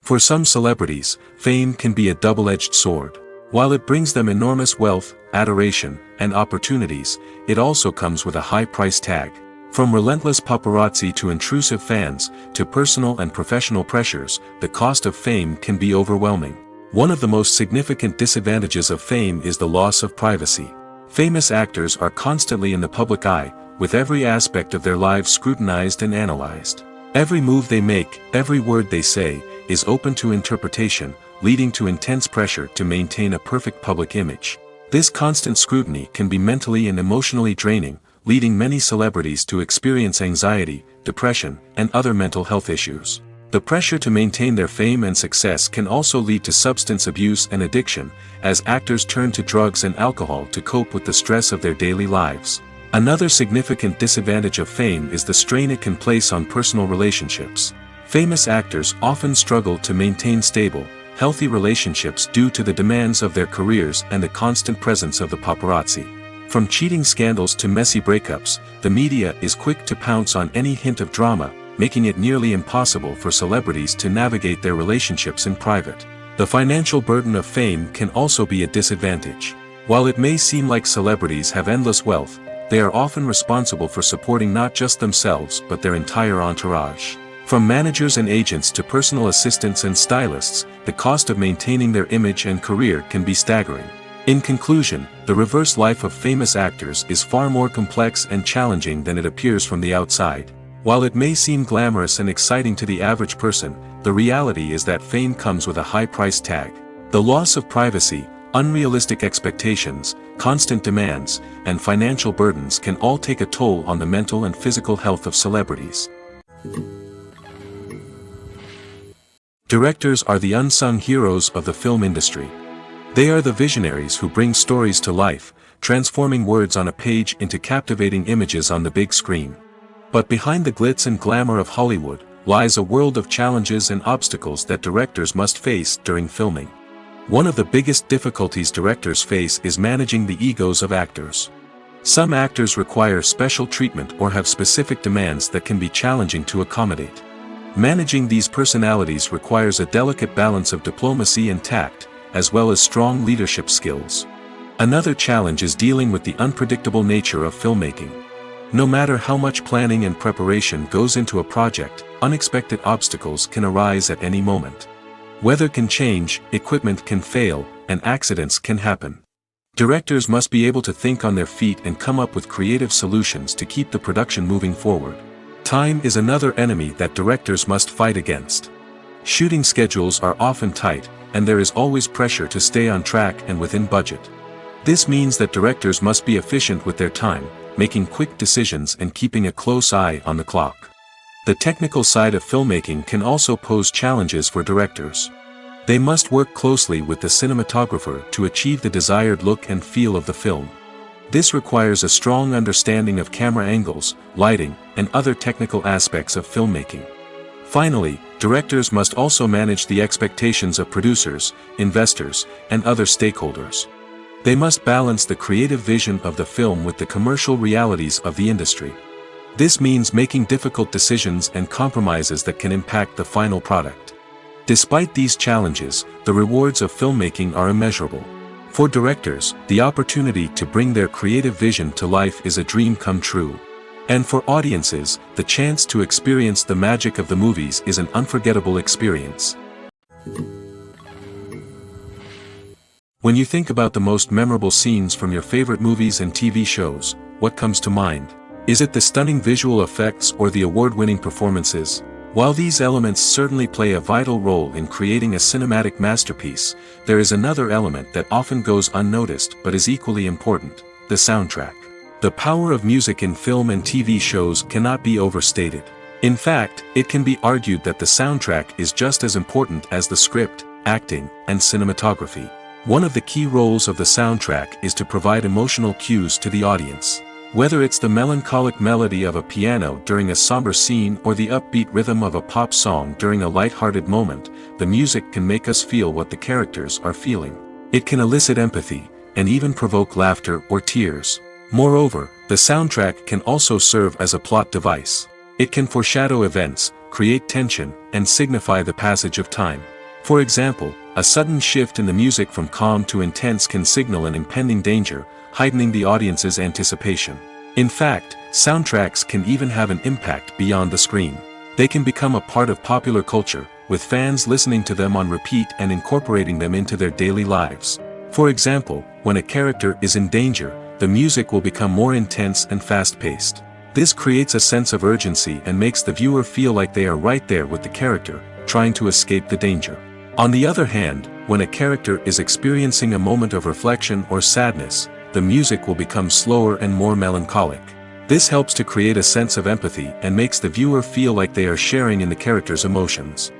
For some celebrities, fame can be a double-edged sword. While it brings them enormous wealth, adoration, and opportunities, it also comes with a high price tag. From relentless paparazzi to intrusive fans, to personal and professional pressures, the cost of fame can be overwhelming. One of the most significant disadvantages of fame is the loss of privacy. Famous actors are constantly in the public eye, with every aspect of their lives scrutinized and analyzed. Every move they make, every word they say, is open to interpretation, leading to intense pressure to maintain a perfect public image. This constant scrutiny can be mentally and emotionally draining, leading many celebrities to experience anxiety, depression, and other mental health issues. The pressure to maintain their fame and success can also lead to substance abuse and addiction, as actors turn to drugs and alcohol to cope with the stress of their daily lives. Another significant disadvantage of fame is the strain it can place on personal relationships. Famous actors often struggle to maintain stable, healthy relationships due to the demands of their careers and the constant presence of the paparazzi. From cheating scandals to messy breakups, the media is quick to pounce on any hint of drama, making it nearly impossible for celebrities to navigate their relationships in private. The financial burden of fame can also be a disadvantage. While it may seem like celebrities have endless wealth, they are often responsible for supporting not just themselves but their entire entourage. From managers and agents to personal assistants and stylists, the cost of maintaining their image and career can be staggering. In conclusion, the reverse life of famous actors is far more complex and challenging than it appears from the outside. While it may seem glamorous and exciting to the average person, the reality is that fame comes with a high price tag. The loss of privacy, unrealistic expectations, constant demands, and financial burdens can all take a toll on the mental and physical health of celebrities. Directors are the unsung heroes of the film industry. They are the visionaries who bring stories to life, transforming words on a page into captivating images on the big screen. But behind the glitz and glamour of Hollywood, lies a world of challenges and obstacles that directors must face during filming. One of the biggest difficulties directors face is managing the egos of actors. Some actors require special treatment or have specific demands that can be challenging to accommodate. Managing these personalities requires a delicate balance of diplomacy and tact, as well as strong leadership skills. Another challenge is dealing with the unpredictable nature of filmmaking. No matter how much planning and preparation goes into a project, unexpected obstacles can arise at any moment. Weather can change, equipment can fail, and accidents can happen. Directors must be able to think on their feet and come up with creative solutions to keep the production moving forward. Time is another enemy that directors must fight against. Shooting schedules are often tight, and there is always pressure to stay on track and within budget. This means that directors must be efficient with their time, making quick decisions and keeping a close eye on the clock. The technical side of filmmaking can also pose challenges for directors. They must work closely with the cinematographer to achieve the desired look and feel of the film. This requires a strong understanding of camera angles, lighting, and other technical aspects of filmmaking. Finally, directors must also manage the expectations of producers, investors, and other stakeholders. They must balance the creative vision of the film with the commercial realities of the industry. This means making difficult decisions and compromises that can impact the final product. Despite these challenges, the rewards of filmmaking are immeasurable. For directors, the opportunity to bring their creative vision to life is a dream come true. And for audiences, the chance to experience the magic of the movies is an unforgettable experience. When you think about the most memorable scenes from your favorite movies and TV shows, what comes to mind? Is it the stunning visual effects or the award-winning performances? While these elements certainly play a vital role in creating a cinematic masterpiece, there is another element that often goes unnoticed but is equally important: the soundtrack. The power of music in film and TV shows cannot be overstated. In fact, it can be argued that the soundtrack is just as important as the script, acting, and cinematography. One of the key roles of the soundtrack is to provide emotional cues to the audience. Whether it's the melancholic melody of a piano during a somber scene or the upbeat rhythm of a pop song during a light-hearted moment, the music can make us feel what the characters are feeling. It can elicit empathy, and even provoke laughter or tears. Moreover, the soundtrack can also serve as a plot device. It can foreshadow events, create tension, and signify the passage of time. For example, a sudden shift in the music from calm to intense can signal an impending danger, heightening the audience's anticipation. In fact, soundtracks can even have an impact beyond the screen. They can become a part of popular culture, with fans listening to them on repeat and incorporating them into their daily lives. For example, when a character is in danger, the music will become more intense and fast-paced. This creates a sense of urgency and makes the viewer feel like they are right there with the character, trying to escape the danger. On the other hand, when a character is experiencing a moment of reflection or sadness, the music will become slower and more melancholic. This helps to create a sense of empathy and makes the viewer feel like they are sharing in the character's emotions.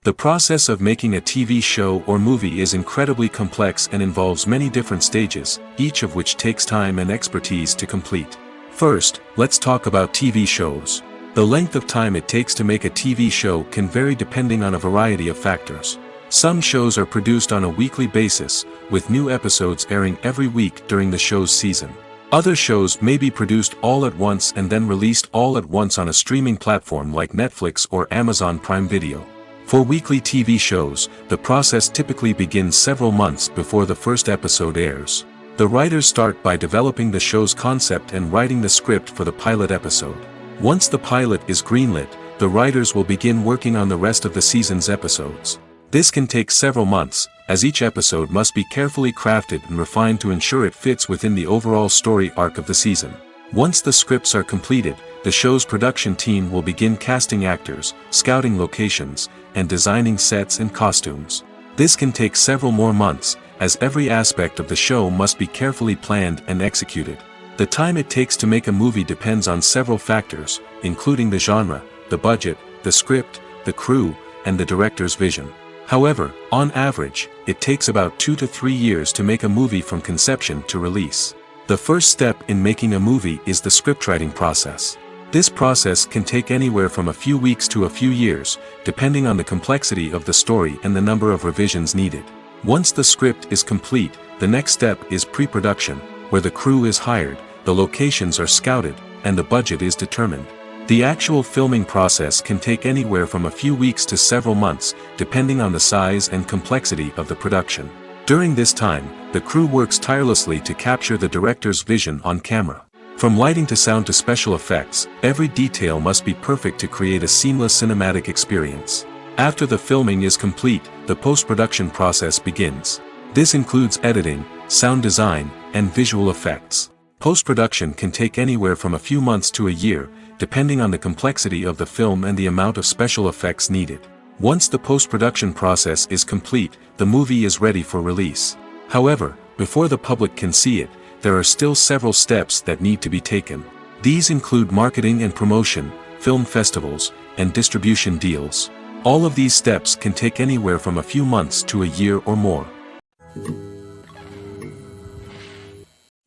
The process of making a TV show or movie is incredibly complex and involves many different stages, each of which takes time and expertise to complete. First, let's talk about TV shows. The length of time it takes to make a TV show can vary depending on a variety of factors. Some shows are produced on a weekly basis, with new episodes airing every week during the show's season. Other shows may be produced all at once and then released all at once on a streaming platform like Netflix or Amazon Prime Video. For weekly TV shows, the process typically begins several months before the first episode airs. The writers start by developing the show's concept and writing the script for the pilot episode. Once the pilot is greenlit, the writers will begin working on the rest of the season's episodes. This can take several months, as each episode must be carefully crafted and refined to ensure it fits within the overall story arc of the season. Once the scripts are completed, the show's production team will begin casting actors, scouting locations, and designing sets and costumes. This can take several more months, as every aspect of the show must be carefully planned and executed. The time it takes to make a movie depends on several factors, including the genre, the budget, the script, the crew, and the director's vision. However, on average, it takes about 2 to 3 years to make a movie from conception to release. The first step in making a movie is the scriptwriting process. This process can take anywhere from a few weeks to a few years, depending on the complexity of the story and the number of revisions needed. Once the script is complete, the next step is pre-production, where the crew is hired, the locations are scouted, and the budget is determined. The actual filming process can take anywhere from a few weeks to several months, depending on the size and complexity of the production. During this time, the crew works tirelessly to capture the director's vision on camera. From lighting to sound to special effects, every detail must be perfect to create a seamless cinematic experience. After the filming is complete, the post-production process begins. This includes editing, sound design, and visual effects. Post-production can take anywhere from a few months to a year, depending on the complexity of the film and the amount of special effects needed. Once the post-production process is complete, the movie is ready for release. However, before the public can see it, there are still several steps that need to be taken. These include marketing and promotion, film festivals, and distribution deals. All of these steps can take anywhere from a few months to a year or more.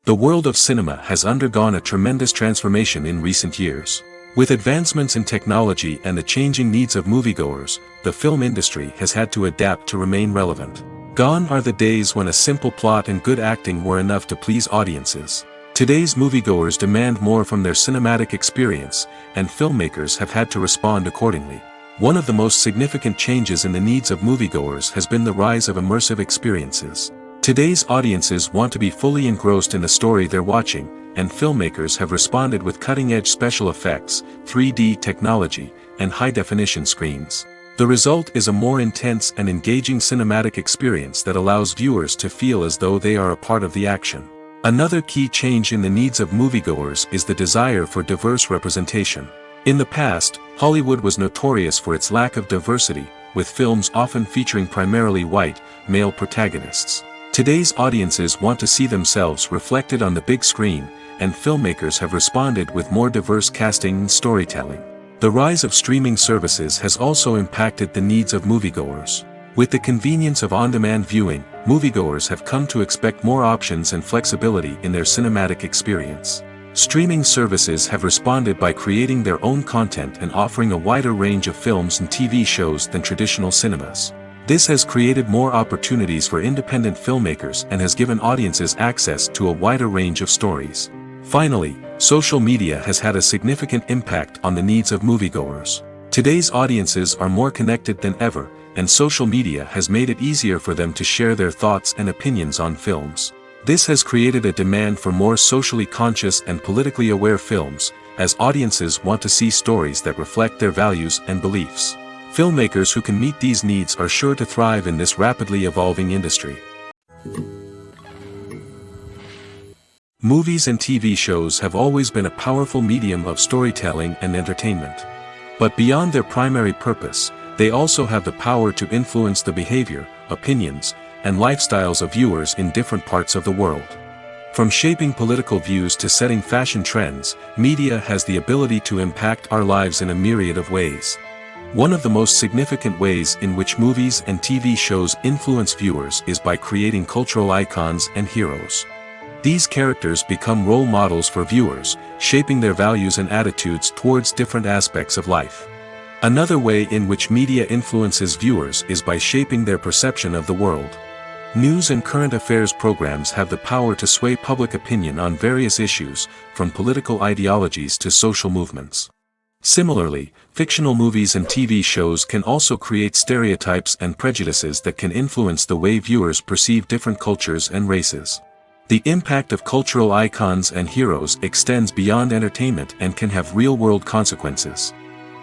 The world of cinema has undergone a tremendous transformation in recent years. With advancements in technology and the changing needs of moviegoers, the film industry has had to adapt to remain relevant. Gone are the days when a simple plot and good acting were enough to please audiences. Today's moviegoers demand more from their cinematic experience, and filmmakers have had to respond accordingly. One of the most significant changes in the needs of moviegoers has been the rise of immersive experiences. Today's audiences want to be fully engrossed in the story they're watching, and filmmakers have responded with cutting-edge special effects, 3D technology, and high-definition screens. The result is a more intense and engaging cinematic experience that allows viewers to feel as though they are a part of the action. Another key change in the needs of moviegoers is the desire for diverse representation. In the past, Hollywood was notorious for its lack of diversity, with films often featuring primarily white, male protagonists. Today's audiences want to see themselves reflected on the big screen, and filmmakers have responded with more diverse casting and storytelling. The rise of streaming services has also impacted the needs of moviegoers. With the convenience of on-demand viewing, moviegoers have come to expect more options and flexibility in their cinematic experience. Streaming services have responded by creating their own content and offering a wider range of films and TV shows than traditional cinemas. This has created more opportunities for independent filmmakers and has given audiences access to a wider range of stories. Finally, social media has had a significant impact on the needs of moviegoers. Today's audiences are more connected than ever, and social media has made it easier for them to share their thoughts and opinions on films. This has created a demand for more socially conscious and politically aware films, as audiences want to see stories that reflect their values and beliefs. Filmmakers who can meet these needs are sure to thrive in this rapidly evolving industry. Movies and TV shows have always been a powerful medium of storytelling and entertainment. But beyond their primary purpose, they also have the power to influence the behavior, opinions, and lifestyles of viewers in different parts of the world. From shaping political views to setting fashion trends, media has the ability to impact our lives in a myriad of ways. One of the most significant ways in which movies and TV shows influence viewers is by creating cultural icons and heroes. These characters become role models for viewers, shaping their values and attitudes towards different aspects of life. Another way in which media influences viewers is by shaping their perception of the world. News and current affairs programs have the power to sway public opinion on various issues, from political ideologies to social movements. Similarly, fictional movies and TV shows can also create stereotypes and prejudices that can influence the way viewers perceive different cultures and races. The impact of cultural icons and heroes extends beyond entertainment and can have real-world consequences.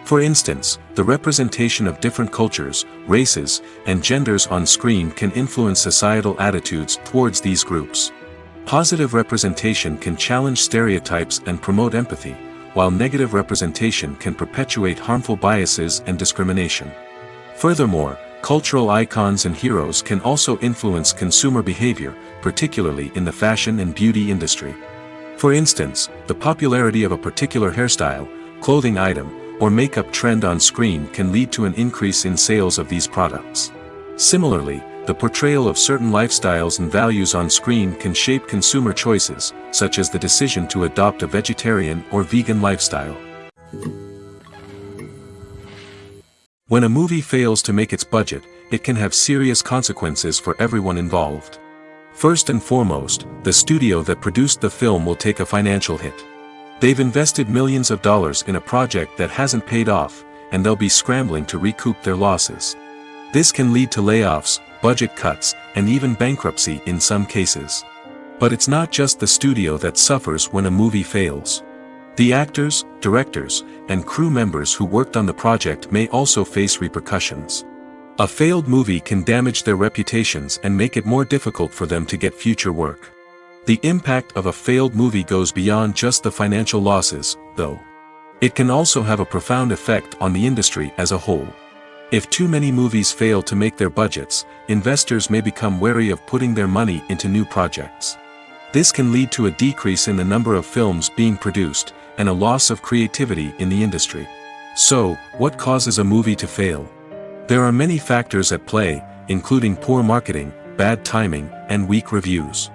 For instance, the representation of different cultures, races, and genders on screen can influence societal attitudes towards these groups. Positive representation can challenge stereotypes and promote empathy, while negative representation can perpetuate harmful biases and discrimination. Furthermore, cultural icons and heroes can also influence consumer behavior, particularly in the fashion and beauty industry. For instance, the popularity of a particular hairstyle, clothing item, or makeup trend on screen can lead to an increase in sales of these products. Similarly, the portrayal of certain lifestyles and values on screen can shape consumer choices, such as the decision to adopt a vegetarian or vegan lifestyle. When a movie fails to make its budget, it can have serious consequences for everyone involved. First and foremost, the studio that produced the film will take a financial hit. They've invested millions of dollars in a project that hasn't paid off, and they'll be scrambling to recoup their losses. This can lead to layoffs, budget cuts, and even bankruptcy in some cases. But it's not just the studio that suffers when a movie fails. The actors, directors, and crew members who worked on the project may also face repercussions. A failed movie can damage their reputations and make it more difficult for them to get future work. The impact of a failed movie goes beyond just the financial losses, though. It can also have a profound effect on the industry as a whole. If too many movies fail to make their budgets, investors may become wary of putting their money into new projects. This can lead to a decrease in the number of films being produced, and a loss of creativity in the industry. So, what causes a movie to fail? There are many factors at play, including poor marketing, bad timing, and weak reviews.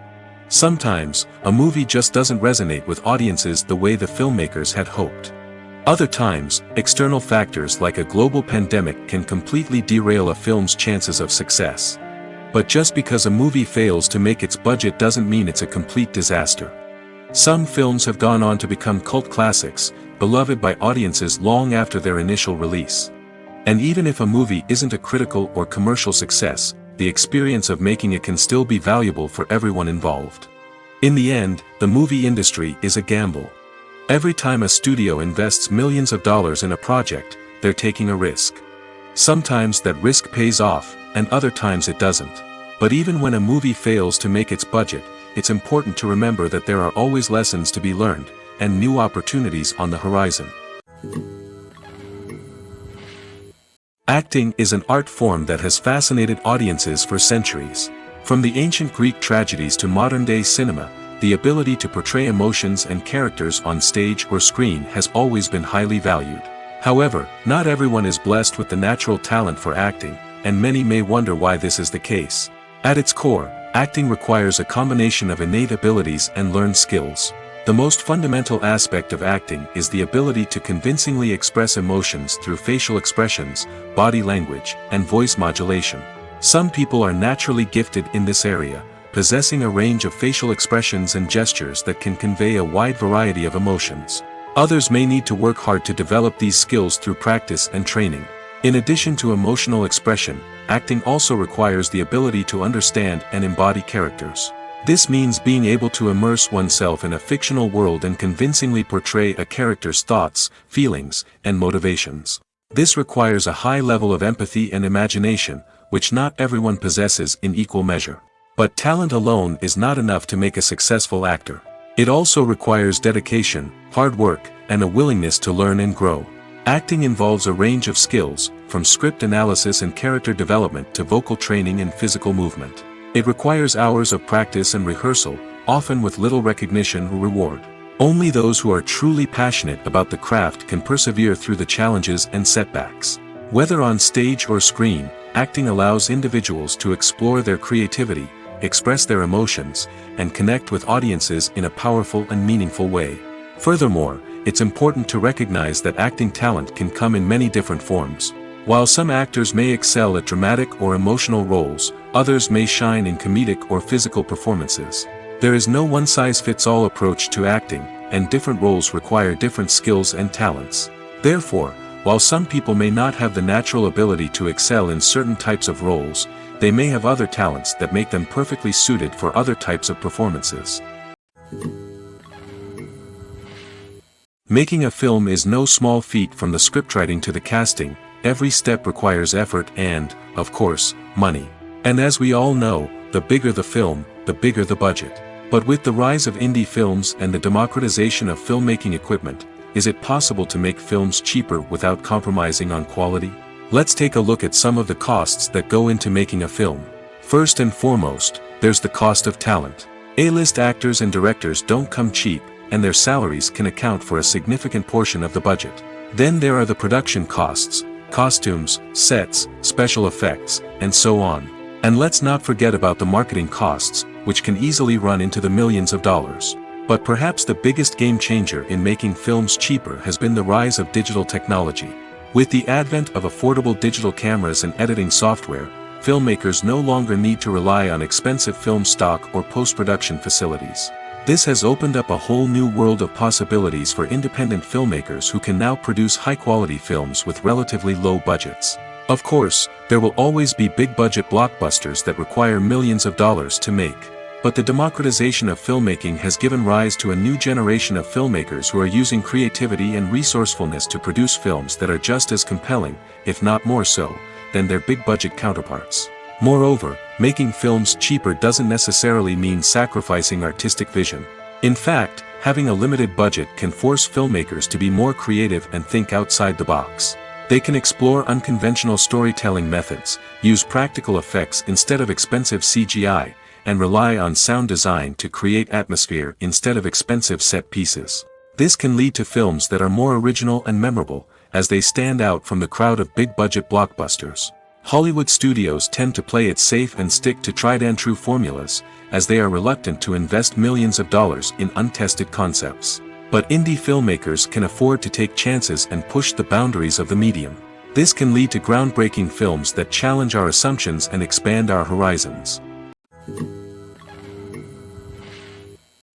Sometimes, a movie just doesn't resonate with audiences the way the filmmakers had hoped. Other times, external factors like a global pandemic can completely derail a film's chances of success. But just because a movie fails to make its budget doesn't mean it's a complete disaster. Some films have gone on to become cult classics, beloved by audiences long after their initial release. And even if a movie isn't a critical or commercial success, the experience of making it can still be valuable for everyone involved. In the end, the movie industry is a gamble. Every time a studio invests millions of dollars in a project, they're taking a risk. Sometimes that risk pays off, and other times it doesn't. But even when a movie fails to make its budget, it's important to remember that there are always lessons to be learned, and new opportunities on the horizon. Acting is an art form that has fascinated audiences for centuries. From the ancient Greek tragedies to modern-day cinema, the ability to portray emotions and characters on stage or screen has always been highly valued. However, not everyone is blessed with the natural talent for acting, and many may wonder why this is the case. At its core, acting requires a combination of innate abilities and learned skills. The most fundamental aspect of acting is the ability to convincingly express emotions through facial expressions, body language, and voice modulation. Some people are naturally gifted in this area, possessing a range of facial expressions and gestures that can convey a wide variety of emotions. Others may need to work hard to develop these skills through practice and training. In addition to emotional expression, acting also requires the ability to understand and embody characters. This means being able to immerse oneself in a fictional world and convincingly portray a character's thoughts, feelings, and motivations. This requires a high level of empathy and imagination, which not everyone possesses in equal measure. But talent alone is not enough to make a successful actor. It also requires dedication, hard work, and a willingness to learn and grow. Acting involves a range of skills, from script analysis and character development to vocal training and physical movement. It requires hours of practice and rehearsal, often with little recognition or reward. Only those who are truly passionate about the craft can persevere through the challenges and setbacks. Whether on stage or screen, acting allows individuals to explore their creativity, express their emotions, and connect with audiences in a powerful and meaningful way. Furthermore, it's important to recognize that acting talent can come in many different forms. While some actors may excel at dramatic or emotional roles, others may shine in comedic or physical performances. There is no one-size-fits-all approach to acting, and different roles require different skills and talents. Therefore, while some people may not have the natural ability to excel in certain types of roles, they may have other talents that make them perfectly suited for other types of performances. Making a film is no small feat. From the scriptwriting to the casting, every step requires effort and, of course, money. And as we all know, the bigger the film, the bigger the budget. But with the rise of indie films and the democratization of filmmaking equipment, is it possible to make films cheaper without compromising on quality? Let's take a look at some of the costs that go into making a film. First and foremost, there's the cost of talent. A-list actors and directors don't come cheap, and their salaries can account for a significant portion of the budget. Then there are the production costs, costumes, sets, special effects, and so on. And let's not forget about the marketing costs, which can easily run into the millions of dollars. But perhaps the biggest game changer in making films cheaper has been the rise of digital technology. With the advent of affordable digital cameras and editing software, filmmakers no longer need to rely on expensive film stock or post-production facilities. This has opened up a whole new world of possibilities for independent filmmakers who can now produce high-quality films with relatively low budgets. Of course, there will always be big-budget blockbusters that require millions of dollars to make. But the democratization of filmmaking has given rise to a new generation of filmmakers who are using creativity and resourcefulness to produce films that are just as compelling, if not more so, than their big-budget counterparts. Moreover, making films cheaper doesn't necessarily mean sacrificing artistic vision. In fact, having a limited budget can force filmmakers to be more creative and think outside the box. They can explore unconventional storytelling methods, use practical effects instead of expensive CGI, and rely on sound design to create atmosphere instead of expensive set pieces. This can lead to films that are more original and memorable, as they stand out from the crowd of big-budget blockbusters. Hollywood studios tend to play it safe and stick to tried-and-true formulas, as they are reluctant to invest millions of dollars in untested concepts. But indie filmmakers can afford to take chances and push the boundaries of the medium. This can lead to groundbreaking films that challenge our assumptions and expand our horizons.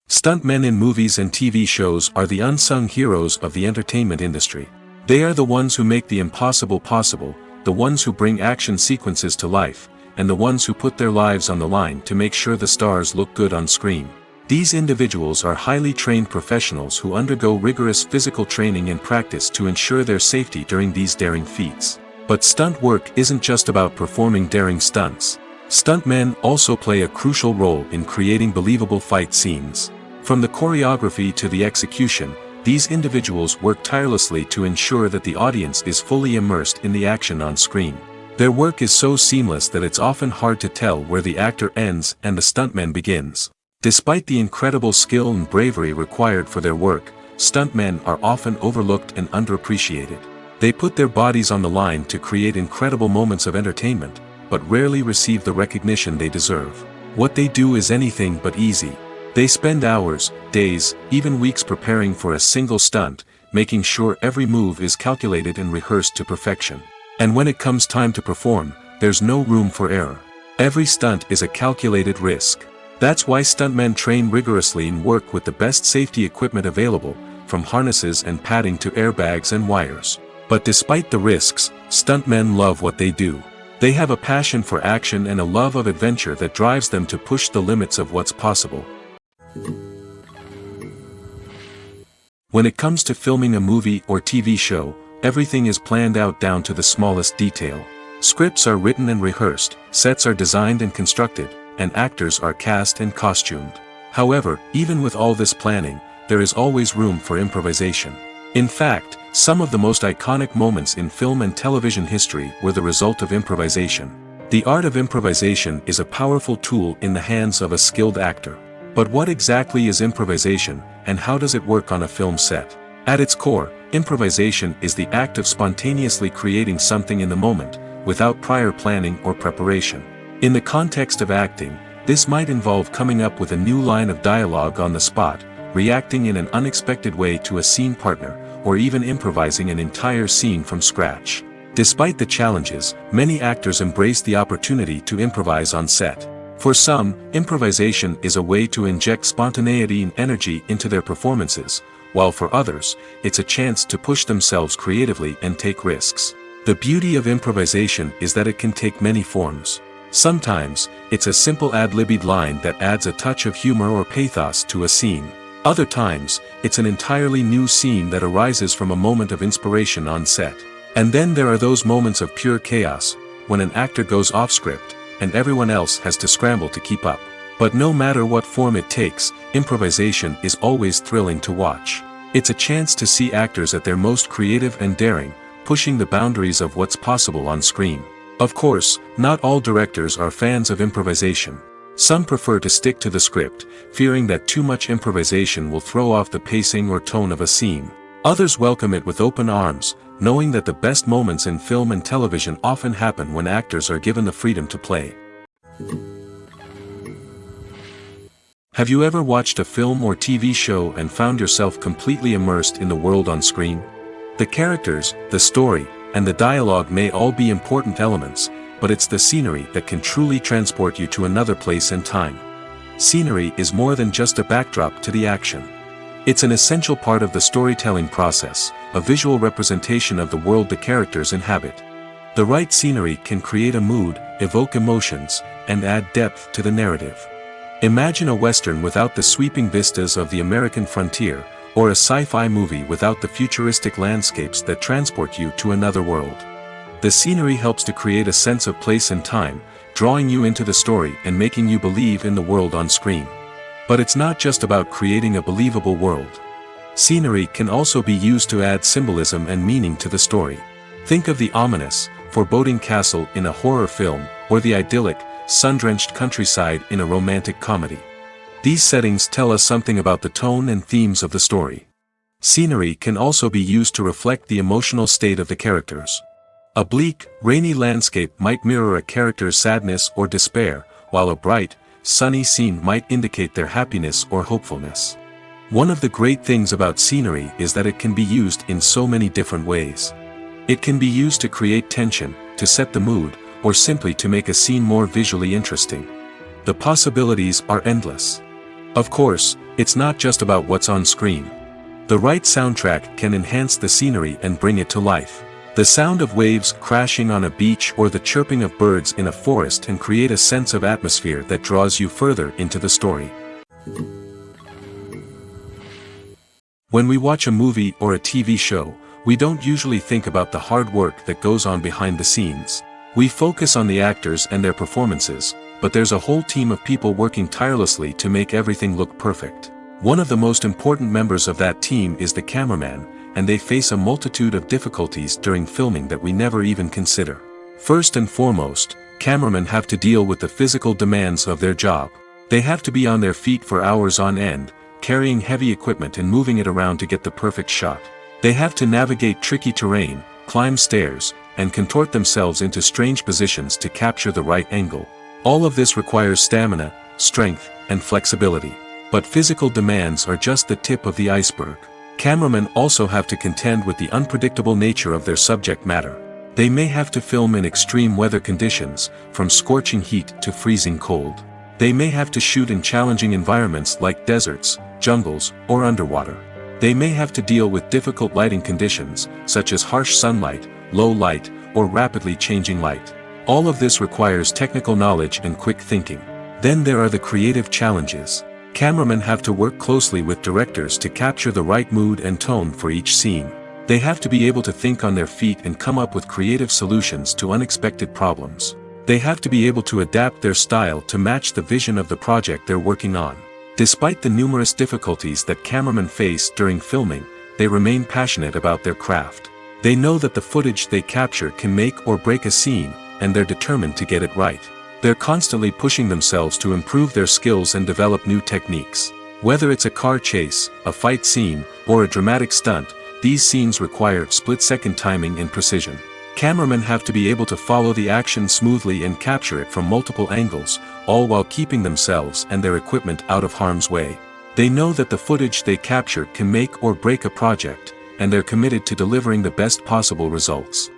Stuntmen in movies and TV shows are the unsung heroes of the entertainment industry. They are the ones who make the impossible possible, the ones who bring action sequences to life, and the ones who put their lives on the line to make sure the stars look good on screen. These individuals are highly trained professionals who undergo rigorous physical training and practice to ensure their safety during these daring feats. But stunt work isn't just about performing daring stunts. Stuntmen also play a crucial role in creating believable fight scenes. From the choreography to the execution, these individuals work tirelessly to ensure that the audience is fully immersed in the action on screen. Their work is so seamless that it's often hard to tell where the actor ends and the stuntman begins. Despite the incredible skill and bravery required for their work, stuntmen are often overlooked and underappreciated. They put their bodies on the line to create incredible moments of entertainment, but rarely receive the recognition they deserve. What they do is anything but easy. They spend hours, days, even weeks preparing for a single stunt, making sure every move is calculated and rehearsed to perfection. And when it comes time to perform, there's no room for error. Every stunt is a calculated risk. That's why stuntmen train rigorously and work with the best safety equipment available, from harnesses and padding to airbags and wires. But despite the risks, stuntmen love what they do. They have a passion for action and a love of adventure that drives them to push the limits of what's possible. When it comes to filming a movie or TV show, everything is planned out down to the smallest detail. Scripts are written and rehearsed, sets are designed and constructed, and actors are cast and costumed. However, even with all this planning, there is always room for improvisation. In fact, some of the most iconic moments in film and television history were the result of improvisation. The art of improvisation is a powerful tool in the hands of a skilled actor. But what exactly is improvisation, and how does it work on a film set? At its core, improvisation is the act of spontaneously creating something in the moment, without prior planning or preparation. In the context of acting, this might involve coming up with a new line of dialogue on the spot, reacting in an unexpected way to a scene partner, or even improvising an entire scene from scratch. Despite the challenges, many actors embrace the opportunity to improvise on set. For some, improvisation is a way to inject spontaneity and energy into their performances, while for others, it's a chance to push themselves creatively and take risks. The beauty of improvisation is that it can take many forms. Sometimes, it's a simple ad-libbed line that adds a touch of humor or pathos to a scene. Other times, it's an entirely new scene that arises from a moment of inspiration on set. And then there are those moments of pure chaos, when an actor goes off script, and everyone else has to scramble to keep up. But no matter what form it takes, improvisation is always thrilling to watch. It's a chance to see actors at their most creative and daring, pushing the boundaries of what's possible on screen. Of course, not all directors are fans of improvisation. Some prefer to stick to the script, fearing that too much improvisation will throw off the pacing or tone of a scene. Others welcome it with open arms, knowing that the best moments in film and television often happen when actors are given the freedom to play. Have you ever watched a film or TV show and found yourself completely immersed in the world on screen? The characters, the story, and the dialogue may all be important elements, but it's the scenery that can truly transport you to another place and time. Scenery is more than just a backdrop to the action. It's an essential part of the storytelling process, a visual representation of the world the characters inhabit. The right scenery can create a mood, evoke emotions, and add depth to the narrative. Imagine a Western without the sweeping vistas of the American frontier, or a sci-fi movie without the futuristic landscapes that transport you to another world. The scenery helps to create a sense of place and time, drawing you into the story and making you believe in the world on screen. But it's not just about creating a believable world. Scenery can also be used to add symbolism and meaning to the story. Think of the ominous, foreboding castle in a horror film, or the idyllic, sun-drenched countryside in a romantic comedy. These settings tell us something about the tone and themes of the story. Scenery can also be used to reflect the emotional state of the characters. A bleak, rainy landscape might mirror a character's sadness or despair, while a bright, sunny scene might indicate their happiness or hopefulness. One of the great things about scenery is that it can be used in so many different ways. It can be used to create tension, to set the mood, or simply to make a scene more visually interesting. The possibilities are endless. Of course, it's not just about what's on screen. The right soundtrack can enhance the scenery and bring it to life. The sound of waves crashing on a beach or the chirping of birds in a forest can create a sense of atmosphere that draws you further into the story. When we watch a movie or a TV show, we don't usually think about the hard work that goes on behind the scenes. We focus on the actors and their performances, but there's a whole team of people working tirelessly to make everything look perfect. One of the most important members of that team is the cameraman, and they face a multitude of difficulties during filming that we never even consider. First and foremost, cameramen have to deal with the physical demands of their job. They have to be on their feet for hours on end, carrying heavy equipment and moving it around to get the perfect shot. They have to navigate tricky terrain, climb stairs, and contort themselves into strange positions to capture the right angle. All of this requires stamina, strength, and flexibility. But physical demands are just the tip of the iceberg. Cameramen also have to contend with the unpredictable nature of their subject matter. They may have to film in extreme weather conditions, from scorching heat to freezing cold. They may have to shoot in challenging environments like deserts, jungles, or underwater. They may have to deal with difficult lighting conditions, such as harsh sunlight, low light, or rapidly changing light. All of this requires technical knowledge and quick thinking. Then there are the creative challenges. Cameramen have to work closely with directors to capture the right mood and tone for each scene. They have to be able to think on their feet and come up with creative solutions to unexpected problems. They have to be able to adapt their style to match the vision of the project they're working on. Despite the numerous difficulties that cameramen face during filming, they remain passionate about their craft. They know that the footage they capture can make or break a scene, and they're determined to get it right. They're constantly pushing themselves to improve their skills and develop new techniques. Whether it's a car chase, a fight scene, or a dramatic stunt, these scenes require split-second timing and precision. Cameramen have to be able to follow the action smoothly and capture it from multiple angles, all while keeping themselves and their equipment out of harm's way. They know that the footage they capture can make or break a project, and they're committed to delivering the best possible results.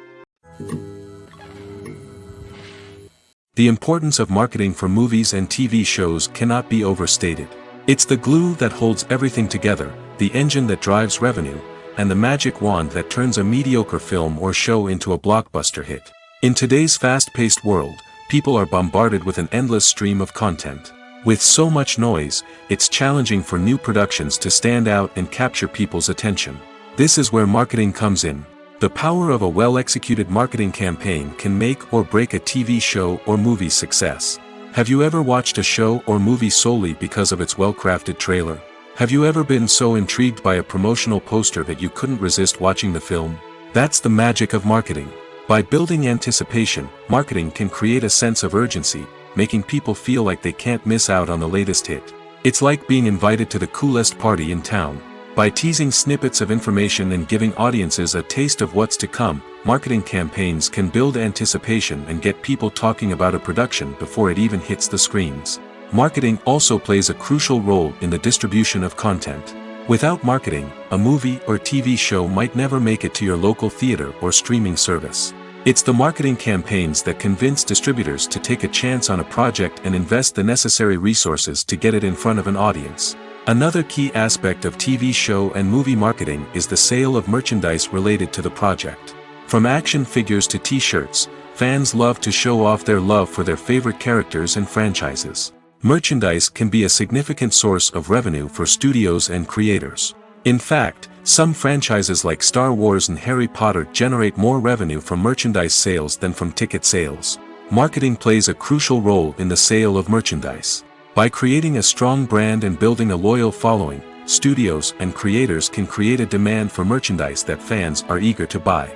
The importance of marketing for movies and TV shows cannot be overstated. It's the glue that holds everything together, the engine that drives revenue, and the magic wand that turns a mediocre film or show into a blockbuster hit. In today's fast-paced world, people are bombarded with an endless stream of content. With so much noise, it's challenging for new productions to stand out and capture people's attention. This is where marketing comes in. The power of a well-executed marketing campaign can make or break a TV show or movie's success. Have you ever watched a show or movie solely because of its well-crafted trailer? Have you ever been so intrigued by a promotional poster that you couldn't resist watching the film? That's the magic of marketing. By building anticipation, marketing can create a sense of urgency, making people feel like they can't miss out on the latest hit. It's like being invited to the coolest party in town. By teasing snippets of information and giving audiences a taste of what's to come, marketing campaigns can build anticipation and get people talking about a production before it even hits the screens. Marketing also plays a crucial role in the distribution of content. Without marketing, a movie or TV show might never make it to your local theater or streaming service. It's the marketing campaigns that convince distributors to take a chance on a project and invest the necessary resources to get it in front of an audience. Another key aspect of TV show and movie marketing is the sale of merchandise related to the project. From action figures to t-shirts, fans love to show off their love for their favorite characters and franchises. Merchandise can be a significant source of revenue for studios and creators. In fact, some franchises like Star Wars and Harry Potter generate more revenue from merchandise sales than from ticket sales. Marketing plays a crucial role in the sale of merchandise. By creating a strong brand and building a loyal following, studios and creators can create a demand for merchandise that fans are eager to buy.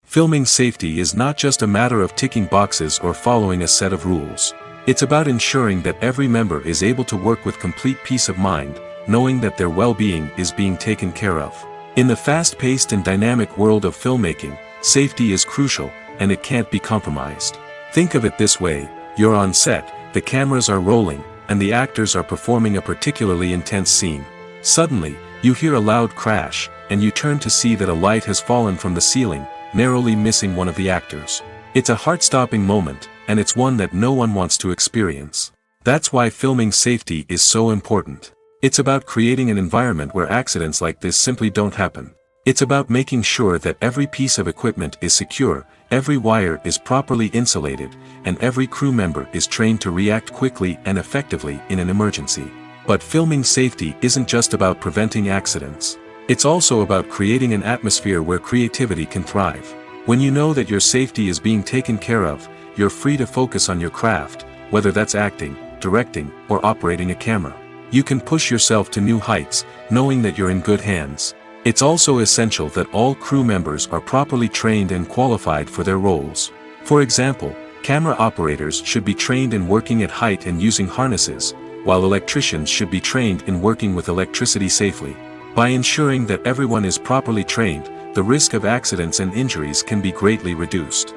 Filming safety is not just a matter of ticking boxes or following a set of rules. It's about ensuring that every member is able to work with complete peace of mind, knowing that their well-being is being taken care of. In the fast-paced and dynamic world of filmmaking, safety is crucial, and it can't be compromised. Think of it this way: you're on set, the cameras are rolling, and the actors are performing a particularly intense scene. Suddenly, you hear a loud crash, and you turn to see that a light has fallen from the ceiling, narrowly missing one of the actors. It's a heart-stopping moment, and it's one that no one wants to experience. That's why filming safety is so important. It's about creating an environment where accidents like this simply don't happen. It's about making sure that every piece of equipment is secure, every wire is properly insulated, and every crew member is trained to react quickly and effectively in an emergency. But filming safety isn't just about preventing accidents. It's also about creating an atmosphere where creativity can thrive. When you know that your safety is being taken care of, you're free to focus on your craft, whether that's acting, directing, or operating a camera. You can push yourself to new heights, knowing that you're in good hands. It's also essential that all crew members are properly trained and qualified for their roles. For example, camera operators should be trained in working at height and using harnesses, while electricians should be trained in working with electricity safely. By ensuring that everyone is properly trained, the risk of accidents and injuries can be greatly reduced.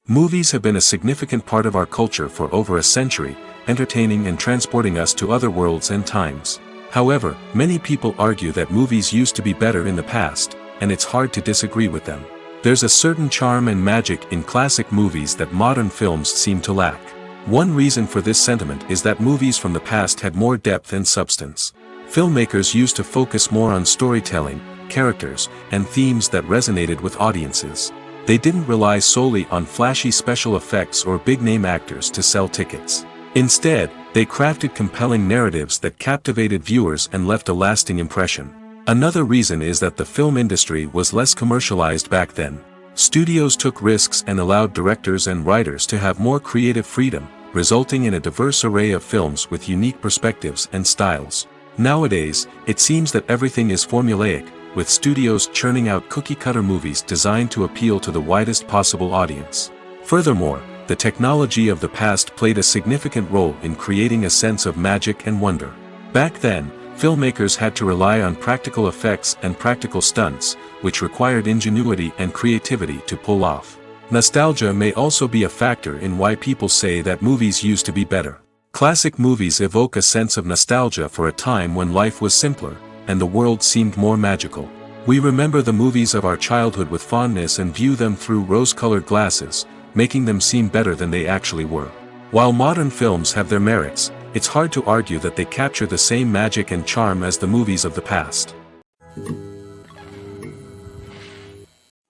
Movies have been a significant part of our culture for over a century, entertaining and transporting us to other worlds and times. However, many people argue that movies used to be better in the past, and it's hard to disagree with them. There's a certain charm and magic in classic movies that modern films seem to lack. One reason for this sentiment is that movies from the past had more depth and substance. Filmmakers used to focus more on storytelling, characters, and themes that resonated with audiences. They didn't rely solely on flashy special effects or big-name actors to sell tickets. Instead, they crafted compelling narratives that captivated viewers and left a lasting impression. Another reason is that the film industry was less commercialized back then. Studios took risks and allowed directors and writers to have more creative freedom, resulting in a diverse array of films with unique perspectives and styles. Nowadays, it seems that everything is formulaic, with studios churning out cookie-cutter movies designed to appeal to the widest possible audience. Furthermore, the technology of the past played a significant role in creating a sense of magic and wonder. Back then, filmmakers had to rely on practical effects and practical stunts, which required ingenuity and creativity to pull off. Nostalgia may also be a factor in why people say that movies used to be better. Classic movies evoke a sense of nostalgia for a time when life was simpler, and the world seemed more magical. We remember the movies of our childhood with fondness and view them through rose-colored glasses, making them seem better than they actually were. While modern films have their merits, it's hard to argue that they capture the same magic and charm as the movies of the past.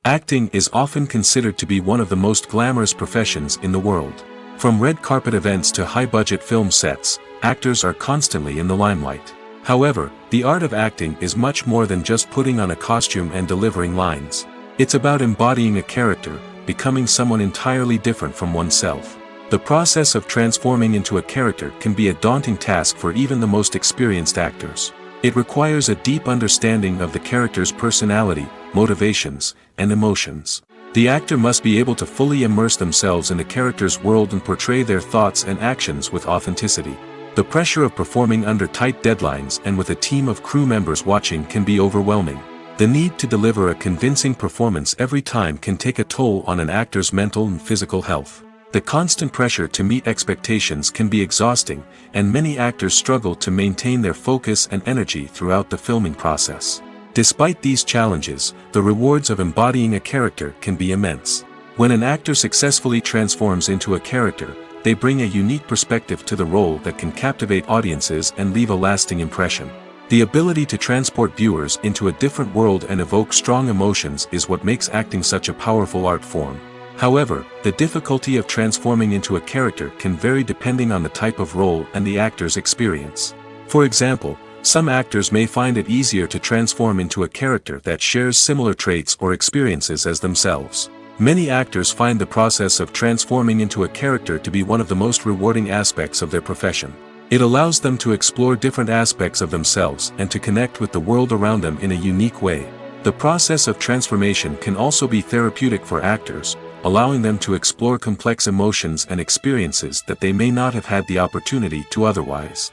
Acting is often considered to be one of the most glamorous professions in the world. From red carpet events to high-budget film sets, actors are constantly in the limelight. However, the art of acting is much more than just putting on a costume and delivering lines. It's about embodying a character, becoming someone entirely different from oneself. The process of transforming into a character can be a daunting task for even the most experienced actors. It requires a deep understanding of the character's personality, motivations, and emotions. The actor must be able to fully immerse themselves in the character's world and portray their thoughts and actions with authenticity. The pressure of performing under tight deadlines and with a team of crew members watching can be overwhelming. The need to deliver a convincing performance every time can take a toll on an actor's mental and physical health. The constant pressure to meet expectations can be exhausting, and many actors struggle to maintain their focus and energy throughout the filming process. Despite these challenges, the rewards of embodying a character can be immense. When an actor successfully transforms into a character, they bring a unique perspective to the role that can captivate audiences and leave a lasting impression. The ability to transport viewers into a different world and evoke strong emotions is what makes acting such a powerful art form. However, the difficulty of transforming into a character can vary depending on the type of role and the actor's experience. For example, some actors may find it easier to transform into a character that shares similar traits or experiences as themselves. Many actors find the process of transforming into a character to be one of the most rewarding aspects of their profession. It allows them to explore different aspects of themselves and to connect with the world around them in a unique way. The process of transformation can also be therapeutic for actors, allowing them to explore complex emotions and experiences that they may not have had the opportunity to otherwise.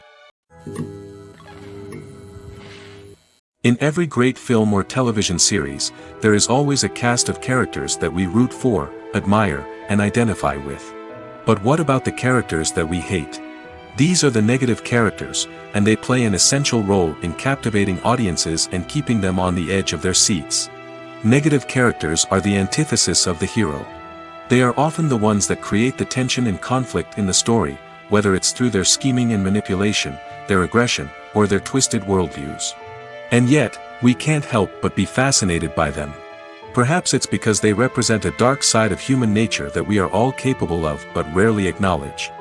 In every great film or television series, there is always a cast of characters that we root for, admire, and identify with. But what about the characters that we hate? These are the negative characters, and they play an essential role in captivating audiences and keeping them on the edge of their seats. Negative characters are the antithesis of the hero. They are often the ones that create the tension and conflict in the story, whether it's through their scheming and manipulation, their aggression, or their twisted worldviews. And yet, we can't help but be fascinated by them. Perhaps it's because they represent a dark side of human nature that we are all capable of but rarely acknowledge.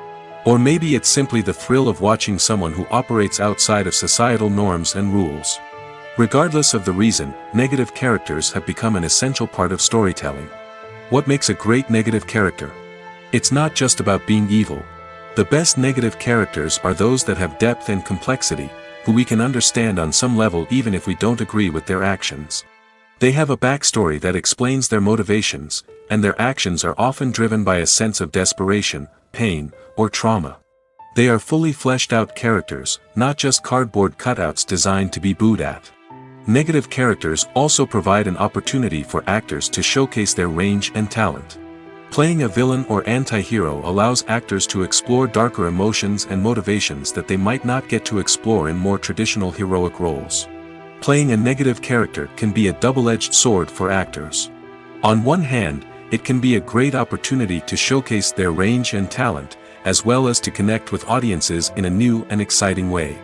Or maybe it's simply the thrill of watching someone who operates outside of societal norms and rules. Regardless of the reason, negative characters have become an essential part of storytelling. What makes a great negative character? It's not just about being evil. The best negative characters are those that have depth and complexity, who we can understand on some level even if we don't agree with their actions. They have a backstory that explains their motivations, and their actions are often driven by a sense of desperation, pain, or trauma. They are fully fleshed out characters, not just cardboard cutouts designed to be booed at. Negative characters also provide an opportunity for actors to showcase their range and talent. Playing a villain or anti-hero allows actors to explore darker emotions and motivations that they might not get to explore in more traditional heroic roles. Playing a negative character can be a double-edged sword for actors. On one hand, it can be a great opportunity to showcase their range and talent, as well as to connect with audiences in a new and exciting way.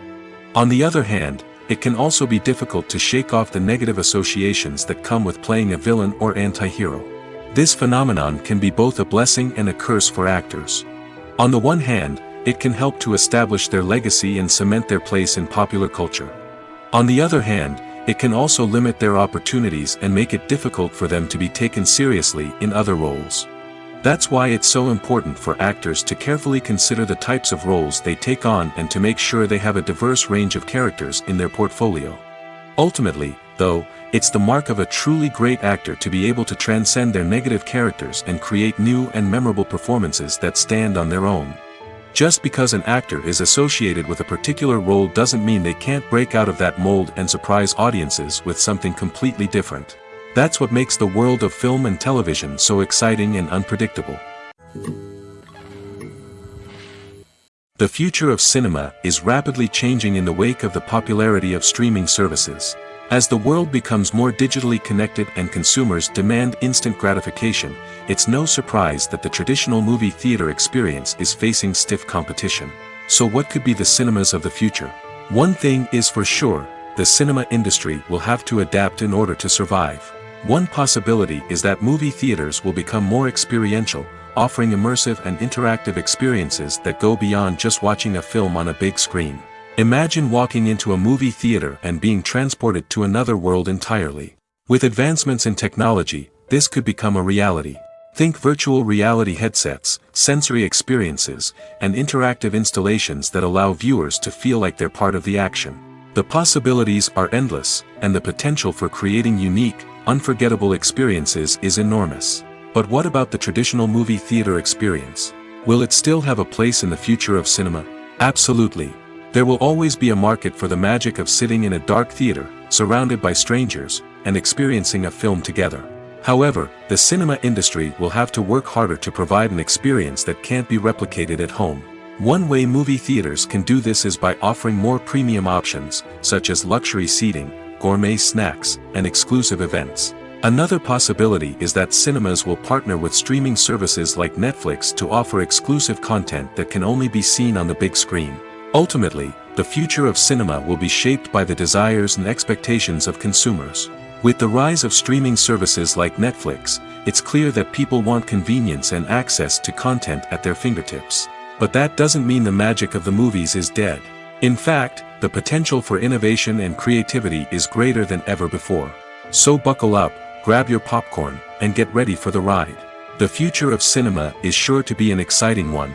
On the other hand, it can also be difficult to shake off the negative associations that come with playing a villain or anti-hero. This phenomenon can be both a blessing and a curse for actors. On the one hand, it can help to establish their legacy and cement their place in popular culture. On the other hand, it can also limit their opportunities and make it difficult for them to be taken seriously in other roles. That's why it's so important for actors to carefully consider the types of roles they take on and to make sure they have a diverse range of characters in their portfolio. Ultimately, though, it's the mark of a truly great actor to be able to transcend their negative characters and create new and memorable performances that stand on their own. Just because an actor is associated with a particular role doesn't mean they can't break out of that mold and surprise audiences with something completely different. That's what makes the world of film and television so exciting and unpredictable. The future of cinema is rapidly changing in the wake of the popularity of streaming services. As the world becomes more digitally connected and consumers demand instant gratification, it's no surprise that the traditional movie theater experience is facing stiff competition. So what could be the cinemas of the future? One thing is for sure, the cinema industry will have to adapt in order to survive. One possibility is that movie theaters will become more experiential, offering immersive and interactive experiences that go beyond just watching a film on a big screen. Imagine walking into a movie theater and being transported to another world entirely. With advancements in technology, this could become a reality. Think virtual reality headsets, sensory experiences, and interactive installations that allow viewers to feel like they're part of the action. The possibilities are endless, and the potential for creating unique, unforgettable experiences is enormous. But what about the traditional movie theater experience? Will it still have a place in the future of cinema? Absolutely. There will always be a market for the magic of sitting in a dark theater, surrounded by strangers, and experiencing a film together. However, the cinema industry will have to work harder to provide an experience that can't be replicated at home. One way movie theaters can do this is by offering more premium options, such as luxury seating, gourmet snacks, and exclusive events. Another possibility is that cinemas will partner with streaming services like Netflix to offer exclusive content that can only be seen on the big screen. Ultimately, the future of cinema will be shaped by the desires and expectations of consumers. With the rise of streaming services like Netflix, it's clear that people want convenience and access to content at their fingertips. But that doesn't mean the magic of the movies is dead. In fact, the potential for innovation and creativity is greater than ever before. So buckle up, grab your popcorn, and get ready for the ride. The future of cinema is sure to be an exciting one.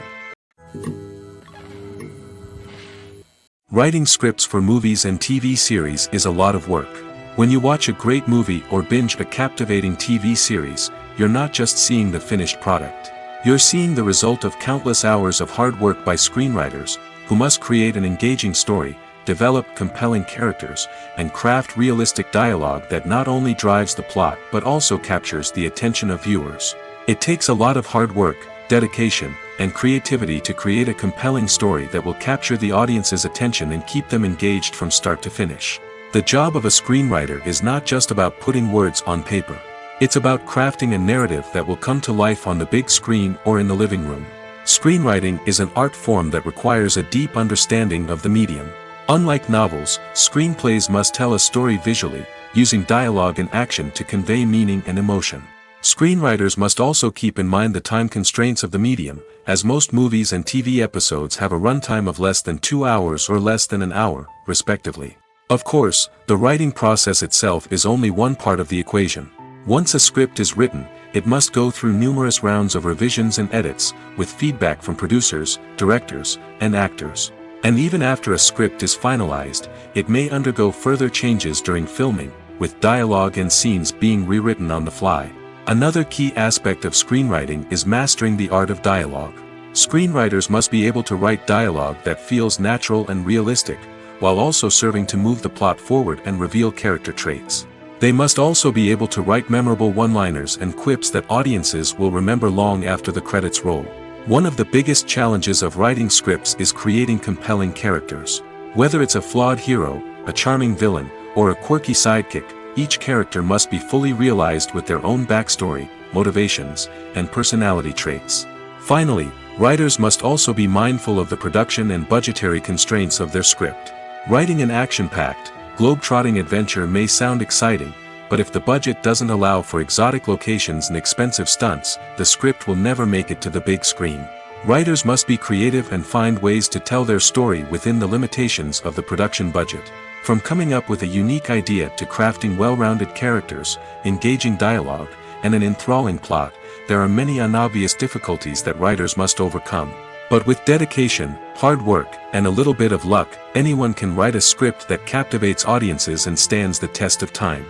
Writing scripts for movies and TV series is a lot of work. When you watch a great movie or binge a captivating TV series, you're not just seeing the finished product. You're seeing the result of countless hours of hard work by screenwriters, who must create an engaging story, develop compelling characters, and craft realistic dialogue that not only drives the plot but also captures the attention of viewers. It takes a lot of hard work, dedication, and creativity to create a compelling story that will capture the audience's attention and keep them engaged from start to finish. The job of a screenwriter is not just about putting words on paper. It's about crafting a narrative that will come to life on the big screen or in the living room. Screenwriting is an art form that requires a deep understanding of the medium. Unlike novels, screenplays must tell a story visually, using dialogue and action to convey meaning and emotion. Screenwriters must also keep in mind the time constraints of the medium, as most movies and TV episodes have a runtime of less than 2 hours or less than an hour, respectively. Of course, the writing process itself is only one part of the equation. Once a script is written, it must go through numerous rounds of revisions and edits, with feedback from producers, directors, and actors. And even after a script is finalized, it may undergo further changes during filming, with dialogue and scenes being rewritten on the fly. Another key aspect of screenwriting is mastering the art of dialogue. Screenwriters must be able to write dialogue that feels natural and realistic, while also serving to move the plot forward and reveal character traits. They must also be able to write memorable one-liners and quips that audiences will remember long after the credits roll. One of the biggest challenges of writing scripts is creating compelling characters. Whether it's a flawed hero, a charming villain, or a quirky sidekick, each character must be fully realized with their own backstory, motivations, and personality traits. Finally, writers must also be mindful of the production and budgetary constraints of their script. Writing an action-packed, globe-trotting adventure may sound exciting, but if the budget doesn't allow for exotic locations and expensive stunts, the script will never make it to the big screen. Writers must be creative and find ways to tell their story within the limitations of the production budget. From coming up with a unique idea to crafting well-rounded characters, engaging dialogue, and an enthralling plot, there are many unobvious difficulties that writers must overcome. But with dedication, hard work, and a little bit of luck, anyone can write a script that captivates audiences and stands the test of time.